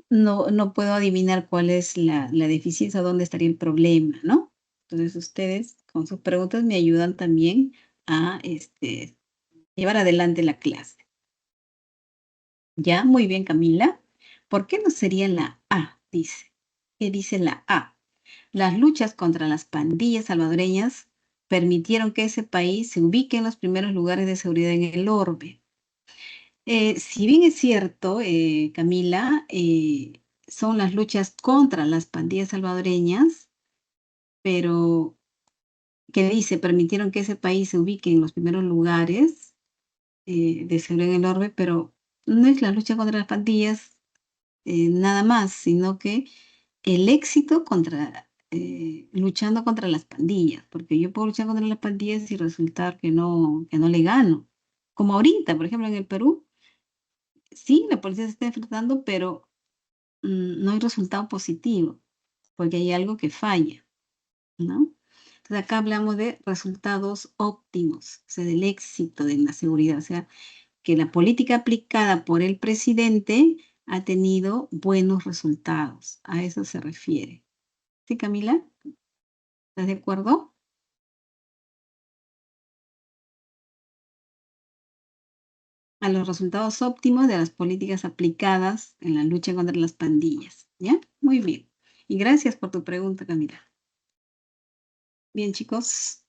no puedo adivinar cuál es la deficiencia, dónde estaría el problema, ¿no? Entonces, ustedes con sus preguntas me ayudan también a llevar adelante la clase. ¿Ya? Muy bien, Camila. ¿Por qué no sería la A? Dice. ¿Qué dice la A? Las luchas contra las pandillas salvadoreñas permitieron que ese país se ubique en los primeros lugares de seguridad en el orbe. Si bien es cierto, Camila, son las luchas contra las pandillas salvadoreñas, pero que dice, permitieron que ese país se ubique en los primeros lugares de seguridad en el orbe, pero no es la lucha contra las pandillas nada más, sino que el éxito luchando contra las pandillas, porque yo puedo luchar contra las pandillas y resultar que no le gano. Como ahorita, por ejemplo, en el Perú, sí, la policía se está enfrentando, pero no hay resultado positivo, porque hay algo que falla, ¿no? Entonces acá hablamos de resultados óptimos, o sea, del éxito de la seguridad, o sea, que la política aplicada por el presidente ha tenido buenos resultados. A eso se refiere. ¿Sí, Camila? ¿Estás de acuerdo? A los resultados óptimos de las políticas aplicadas en la lucha contra las pandillas. ¿Ya? Muy bien. Y gracias por tu pregunta, Camila. Bien, chicos,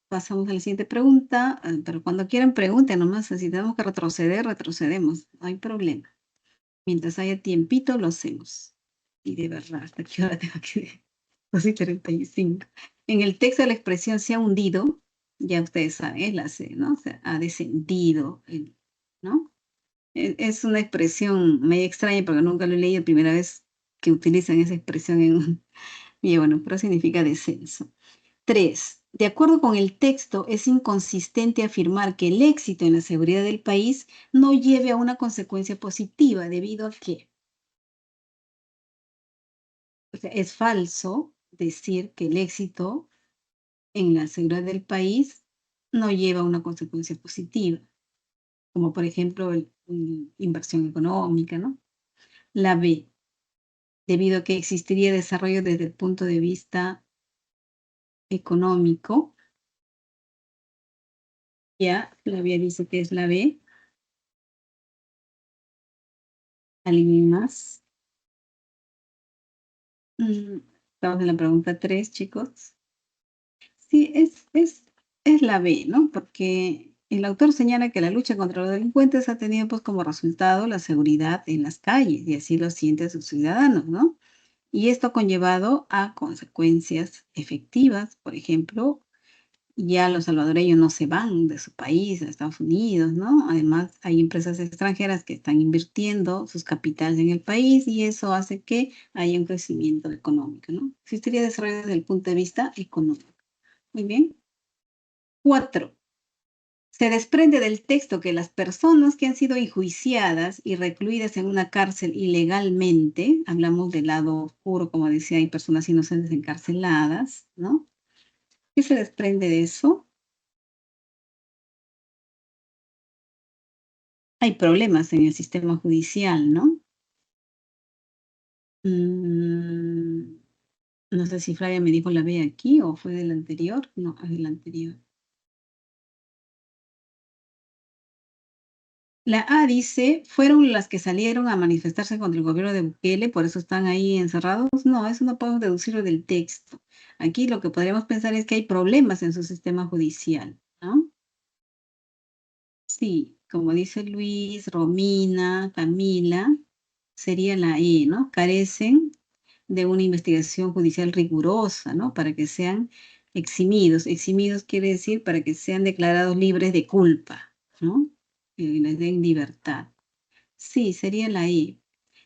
pasamos a la siguiente pregunta, pero cuando quieran pregunten nomás, si tenemos que retroceder, retrocedemos, no hay problema. Mientras haya tiempito, lo hacemos. Y de verdad, ¿hasta qué hora tengo que...? 2:35. En el texto la expresión se ha hundido, ya ustedes saben, es la C, ¿no? O sea, ha descendido, ¿no? Es una expresión medio extraña porque nunca lo he leído, primera vez que utilizan esa expresión y bueno, pero significa descenso. 3. De acuerdo con el texto, es inconsistente afirmar que el éxito en la seguridad del país no lleve a una consecuencia positiva, debido a que, o sea, es falso decir que el éxito en la seguridad del país no lleva a una consecuencia positiva, como por ejemplo inversión económica, ¿no? La B, debido a que existiría desarrollo desde el punto de vista económico, ya Flavia dice que es la B. ¿Alguien más? Estamos en la pregunta 3, chicos. Sí, es la B, ¿no? Porque el autor señala que la lucha contra los delincuentes ha tenido pues como resultado la seguridad en las calles y así lo sienten sus ciudadanos, ¿no? Y esto ha conllevado a consecuencias efectivas, por ejemplo, ya los salvadoreños no se van de su país a Estados Unidos, ¿no? Además, hay empresas extranjeras que están invirtiendo sus capitales en el país y eso hace que haya un crecimiento económico, ¿no? Existiría desarrollo desde el punto de vista económico. Muy bien. 4. Se desprende del texto que las personas que han sido enjuiciadas y recluidas en una cárcel ilegalmente, hablamos del lado oscuro, como decía, hay personas inocentes encarceladas, ¿no? ¿Qué se desprende de eso? Hay problemas en el sistema judicial, ¿no? No sé si Flavia me dijo la B aquí o fue del anterior. No, es del anterior. La A dice, fueron las que salieron a manifestarse contra el gobierno de Bukele, por eso están ahí encerrados. No, eso no podemos deducirlo del texto. Aquí lo que podríamos pensar es que hay problemas en su sistema judicial, ¿no? Sí, como dice Luis, Romina, Camila, sería la E, ¿no? Carecen de una investigación judicial rigurosa, ¿no? Para que sean eximidos. Eximidos quiere decir para que sean declarados libres de culpa, ¿no? Y les den libertad. Sí, sería la I.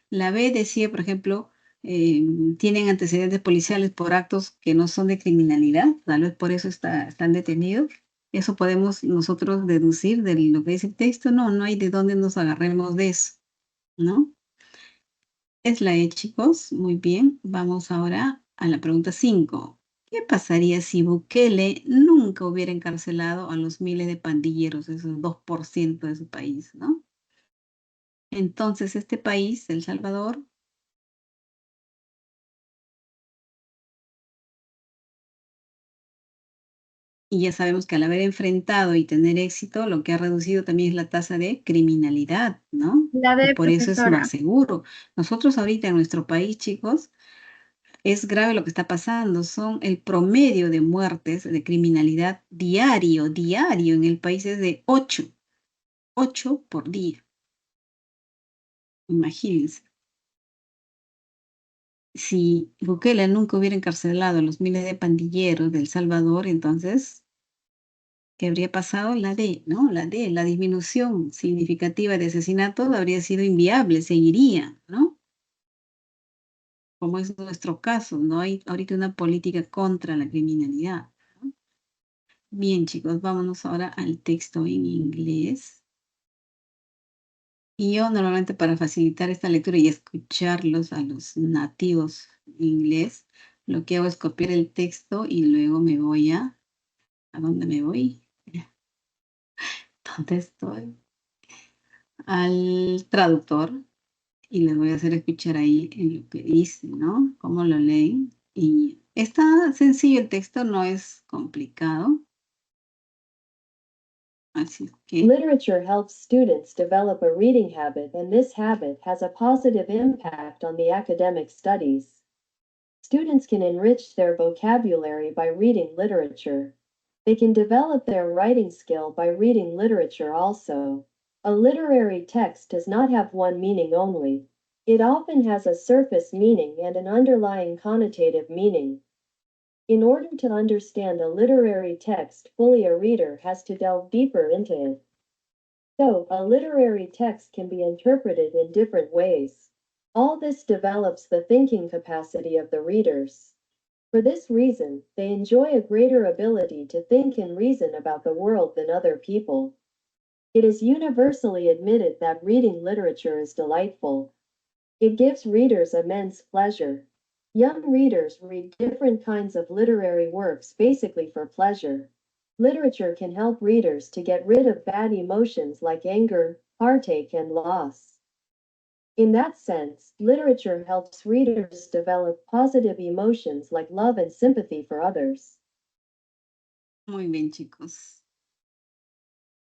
La B decía, por ejemplo, tienen antecedentes policiales por actos que no son de criminalidad, tal vez por eso están detenidos. Eso podemos nosotros deducir de lo que dice el texto. No, no hay de dónde nos agarremos de eso, ¿no? Es la E, chicos. Muy bien. Vamos ahora a la pregunta 5. ¿Qué pasaría si Bukele nunca hubiera encarcelado a los miles de pandilleros, esos 2% de su país, ¿no? Entonces, este país, El Salvador, y ya sabemos que al haber enfrentado y tener éxito, lo que ha reducido también es la tasa de criminalidad, ¿no? La Y D, por eso es más profesora. seguro. Nosotros ahorita en nuestro país, chicos, es grave lo que está pasando. Son el promedio de muertes de criminalidad diario en el país es de 8 por día. Imagínense. Si Bukele nunca hubiera encarcelado a los miles de pandilleros de El Salvador, entonces, ¿qué habría pasado? La D, ¿no? La D, la disminución significativa de asesinatos habría sido inviable, seguiría, ¿no? Como es nuestro caso, no hay ahorita una política contra la criminalidad, ¿no? Bien, chicos, vámonos ahora al texto en inglés. Y yo normalmente para facilitar esta lectura y escucharlos a los nativos inglés, lo que hago es copiar el texto y luego me voy ¿a dónde me voy? ¿Dónde estoy? Al traductor y les voy a hacer escuchar ahí en lo que dice, ¿no? Cómo lo leen. Y está sencillo el texto, no es complicado. Así que, Literature helps students develop a reading habit, and this habit has a positive impact on the academic studies. Students can enrich their vocabulary by reading literature. They can develop their writing skill by reading literature also. A literary text does not have one meaning only. It often has a surface meaning and an underlying connotative meaning. In order to understand a literary text fully, a reader has to delve deeper into it. So, a literary text can be interpreted in different ways. All this develops the thinking capacity of the readers. For this reason, they enjoy a greater ability to think and reason about the world than other people. It is universally admitted that reading literature is delightful. It gives readers immense pleasure. Young readers read different kinds of literary works basically for pleasure. Literature can help readers to get rid of bad emotions like anger, heartache, and loss. In that sense, literature helps readers develop positive emotions like love and sympathy for others. muy bien, chicos.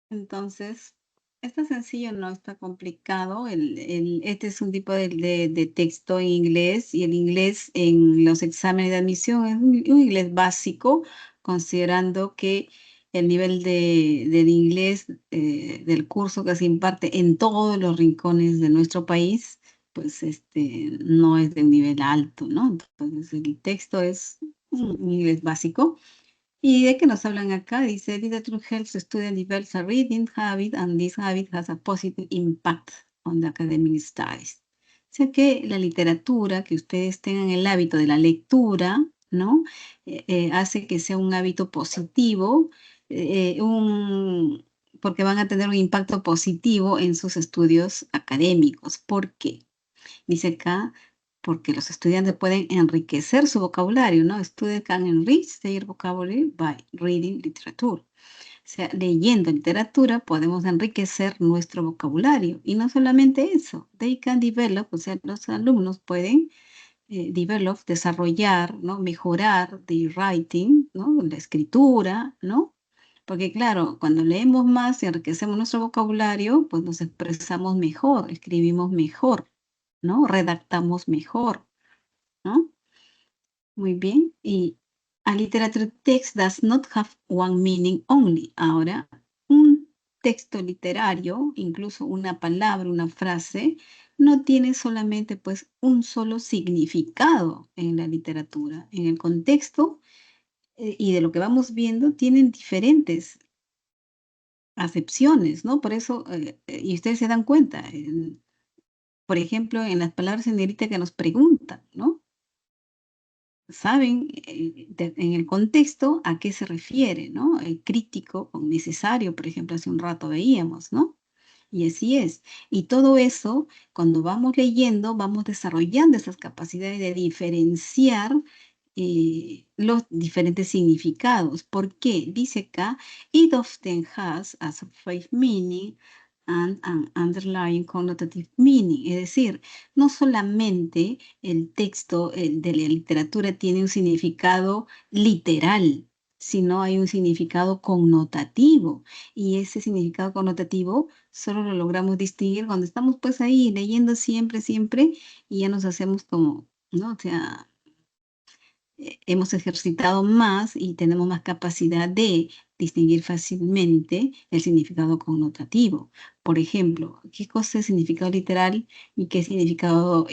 Entonces, está sencillo, no está complicado. Este es un tipo de texto en inglés y el inglés en los exámenes de admisión es un inglés básico, considerando que el nivel del inglés del curso que se imparte en todos los rincones de nuestro país, pues no es de un nivel alto, ¿no? Entonces, el texto es un inglés básico. ¿Y de qué nos hablan acá? Dice, literature helps students develop a reading habit and this habit has a positive impact on the academic studies. O sea que la literatura, que ustedes tengan el hábito de la lectura, ¿no? Hace que sea un hábito positivo, porque van a tener un impacto positivo en sus estudios académicos. ¿Por qué? Dice acá, porque los estudiantes pueden enriquecer su vocabulario, ¿no? Students can enrich their vocabulary by reading literature. O sea, leyendo literatura podemos enriquecer nuestro vocabulario. Y no solamente eso, they can develop, o sea, los alumnos pueden desarrollar, ¿no? Mejorar the writing, ¿no? La escritura, ¿no? Porque claro, cuando leemos más y enriquecemos nuestro vocabulario, pues nos expresamos mejor, escribimos mejor, ¿no? Redactamos mejor, ¿no? Muy bien. Y a literature text does not have one meaning only. Ahora, un texto literario, incluso una palabra, una frase, no tiene solamente pues un solo significado en la literatura. En el contexto y de lo que vamos viendo, tienen diferentes acepciones, ¿no? Por eso, y ustedes se dan cuenta, por ejemplo, en las palabras en negrita que nos preguntan, ¿no? Saben en el contexto a qué se refiere, ¿no? El crítico con necesario, por ejemplo, hace un rato veíamos, ¿no? Y así es. Y todo eso, cuando vamos leyendo, vamos desarrollando esas capacidades de diferenciar los diferentes significados. ¿Por qué? Dice acá, it often has as a five meaning and an underlying connotative meaning. Es decir, no solamente el texto de la literatura tiene un significado literal, sino hay un significado connotativo. Y ese significado connotativo solo lo logramos distinguir cuando estamos pues ahí leyendo siempre, siempre, y ya nos hacemos como, ¿no? O sea, hemos ejercitado más y tenemos más capacidad de distinguir fácilmente el significado connotativo. Por ejemplo, ¿qué cosa es significado literal y qué significado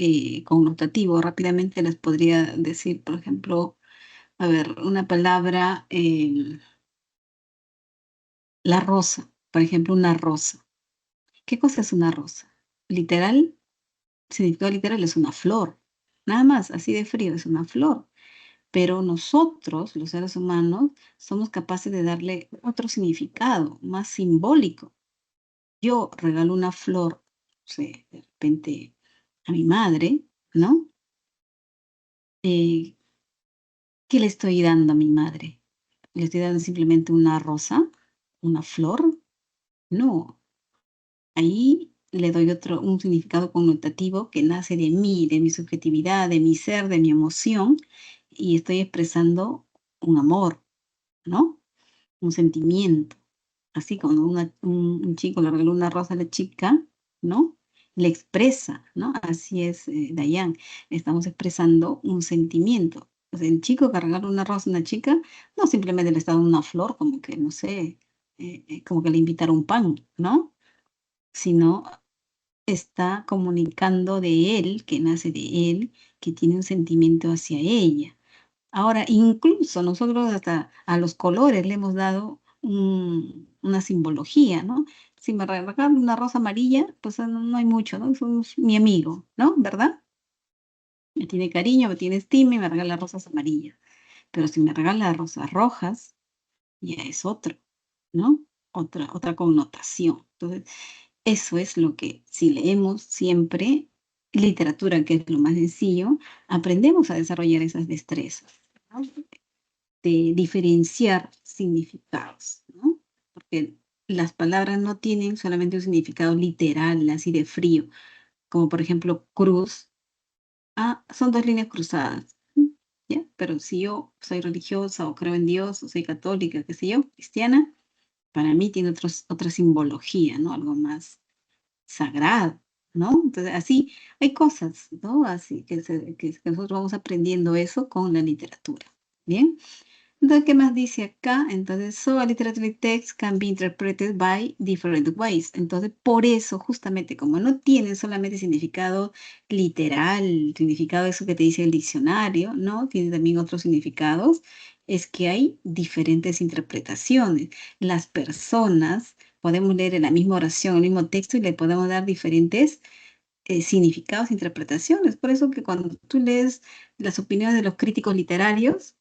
connotativo? Rápidamente les podría decir, por ejemplo, a ver, una palabra, la rosa, por ejemplo, una rosa. ¿Qué cosa es una rosa? Literal, significado literal es una flor. Nada más, así de frío, es una flor. Pero nosotros, los seres humanos, somos capaces de darle otro significado, más simbólico. Yo regalo una flor, no sé, de repente a mi madre, ¿no? ¿Qué le estoy dando a mi madre? ¿Le estoy dando simplemente una rosa? ¿Una flor? No. Ahí le doy un significado connotativo que nace de mí, de mi subjetividad, de mi ser, de mi emoción, y estoy expresando un amor, ¿no? Un sentimiento. Así cuando un chico le regaló una rosa a la chica, ¿no? Le expresa, ¿no? Así es, Dayan, estamos expresando un sentimiento. O sea, el chico que regala una rosa a una chica, no simplemente le está dando una flor, como que, no sé, como que le invitara un pan, ¿no? Sino está comunicando de él, que nace de él, que tiene un sentimiento hacia ella. Ahora, incluso nosotros hasta a los colores le hemos dado una simbología, ¿no? Si me regalan una rosa amarilla, pues no hay mucho, ¿no? Es mi amigo, ¿no? ¿Verdad? Me tiene cariño, me tiene estima y me regala rosas amarillas. Pero si me regala rosas rojas, ya es otro, ¿no? Otra connotación. Entonces, eso es lo que si leemos siempre literatura, que es lo más sencillo, aprendemos a desarrollar esas destrezas, ¿no? De diferenciar significados, ¿no? Porque las palabras no tienen solamente un significado literal, así de frío, como por ejemplo cruz. Ah, son dos líneas cruzadas, ¿ya? Pero si yo soy religiosa o creo en Dios o soy católica, qué sé yo, cristiana, para mí tiene otra simbología, ¿no? Algo más sagrado, ¿no? Entonces, así hay cosas, ¿no? Así que nosotros vamos aprendiendo eso con la literatura, ¿bien? Entonces, ¿qué más dice acá? Entonces, so a literary text can be interpreted by different ways. Entonces, por eso, justamente, como no tienen solamente significado literal, significado eso que te dice el diccionario, ¿no? Tiene también otros significados. es que hay diferentes interpretaciones. Las personas podemos leer en la misma oración, el mismo texto y le podemos dar diferentes significados e interpretaciones. Por eso que cuando tú lees las opiniones de los críticos literarios,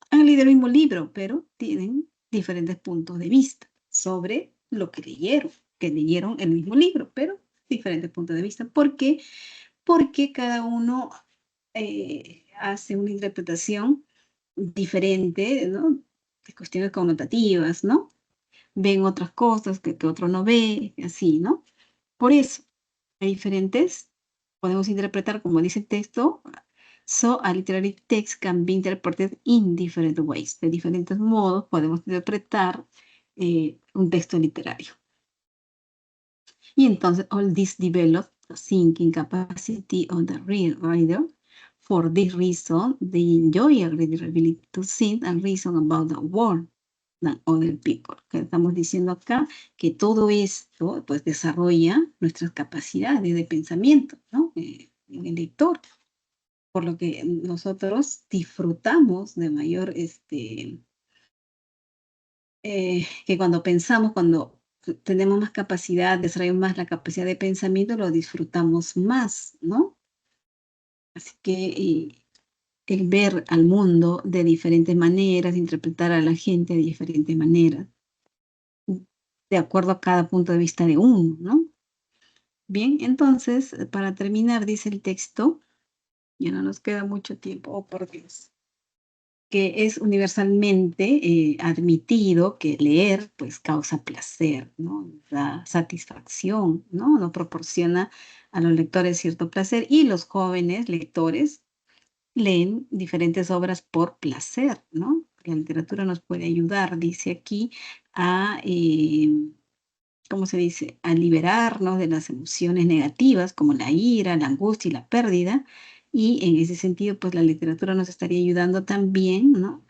han leído el mismo libro, pero tienen diferentes puntos de vista sobre lo que leyeron el mismo libro, pero diferentes puntos de vista. ¿Por qué? Porque cada uno hace una interpretación diferente, ¿no? De cuestiones connotativas, ¿no? Ven otras cosas que otro no ve, así, ¿no? Por eso, hay diferentes, podemos interpretar, como dice el texto, so a literary text can be interpreted in different ways. De diferentes modos podemos interpretar un texto literario. Y entonces, all this develops the thinking capacity of the reader. For this reason, they enjoy a greater ability to think and reason about the world than other people. Que estamos diciendo acá que todo esto pues desarrolla nuestras capacidades de pensamiento, ¿no? En el lector. Por lo que nosotros disfrutamos de mayor, que cuando pensamos, cuando tenemos más capacidad, desarrollamos más la capacidad de pensamiento, lo disfrutamos más, ¿no? Así que el ver al mundo de diferentes maneras, interpretar a la gente de diferentes maneras, de acuerdo a cada punto de vista de uno, ¿no? Bien, entonces, para terminar, dice el texto, ya no nos queda mucho tiempo, oh por Dios, que es universalmente admitido que leer pues causa placer, ¿no? Da satisfacción, ¿no? Nos proporciona a los lectores cierto placer y los jóvenes lectores leen diferentes obras por placer, ¿no? La literatura nos puede ayudar, dice aquí, a, ¿cómo se dice? A liberarnos de las emociones negativas como la ira, la angustia y la pérdida. Y en ese sentido, pues la literatura nos estaría ayudando también, ¿no?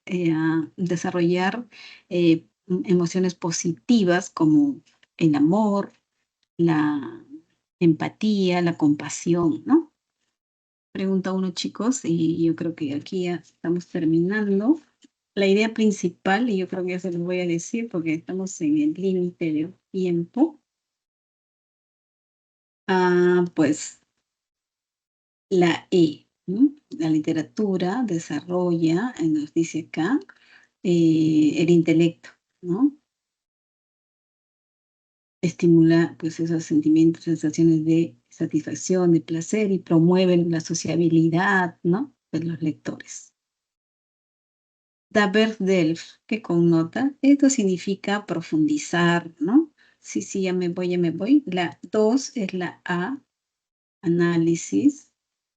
A desarrollar emociones positivas como el amor, la empatía, la compasión, ¿no? Pregunta uno, chicos, y yo creo que aquí ya estamos terminando. La idea principal, y yo creo que ya se los voy a decir porque estamos en el límite de tiempo. Pues la E, ¿no? La literatura desarrolla, nos dice acá, el intelecto, ¿no? Estimula pues esos sentimientos, sensaciones de satisfacción, de placer y promueven la sociabilidad, ¿no? De los lectores. Daber delf, ¿qué connota? Esto significa profundizar, ¿no? Sí, sí, ya me voy. La 2 es la A, análisis.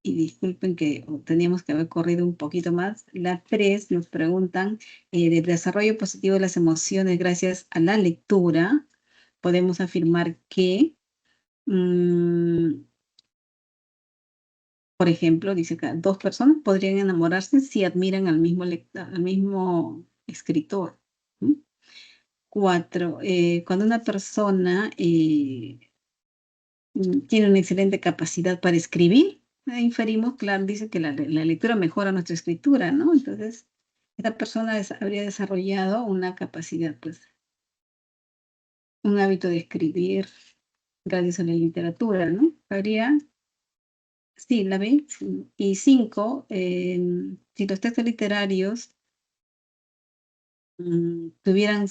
Y disculpen que teníamos que haber corrido un poquito más. La 3 nos preguntan del desarrollo positivo de las emociones gracias a la lectura. Podemos afirmar que, por ejemplo, dice acá, 2 personas podrían enamorarse si admiran al mismo escritor. 4, cuando una persona tiene una excelente capacidad para escribir, inferimos, claro, dice que la lectura mejora nuestra escritura, ¿no? Entonces, esta persona habría desarrollado una capacidad, pues, un hábito de escribir gracias a la literatura, ¿no? Sí, la B. Sí. Y 5, si los textos literarios tuvieran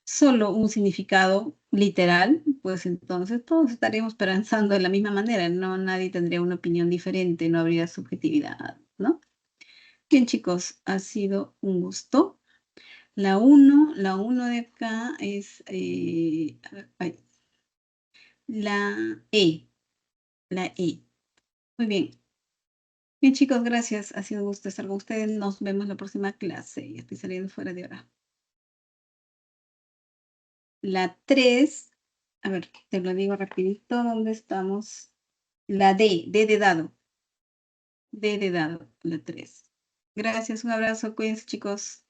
solo un significado literal, pues entonces todos estaríamos pensando de la misma manera, no nadie tendría una opinión diferente, no habría subjetividad, ¿no? Bien, chicos, ha sido un gusto. La 1 de acá es la E, la E. Muy bien. Bien, chicos, gracias. Ha sido un gusto estar con ustedes. Nos vemos en la próxima clase. Ya estoy saliendo fuera de hora. La 3, a ver, te lo digo rapidito, ¿dónde estamos? La D de dado. D de dado, la 3. Gracias, un abrazo, cuídense, chicos.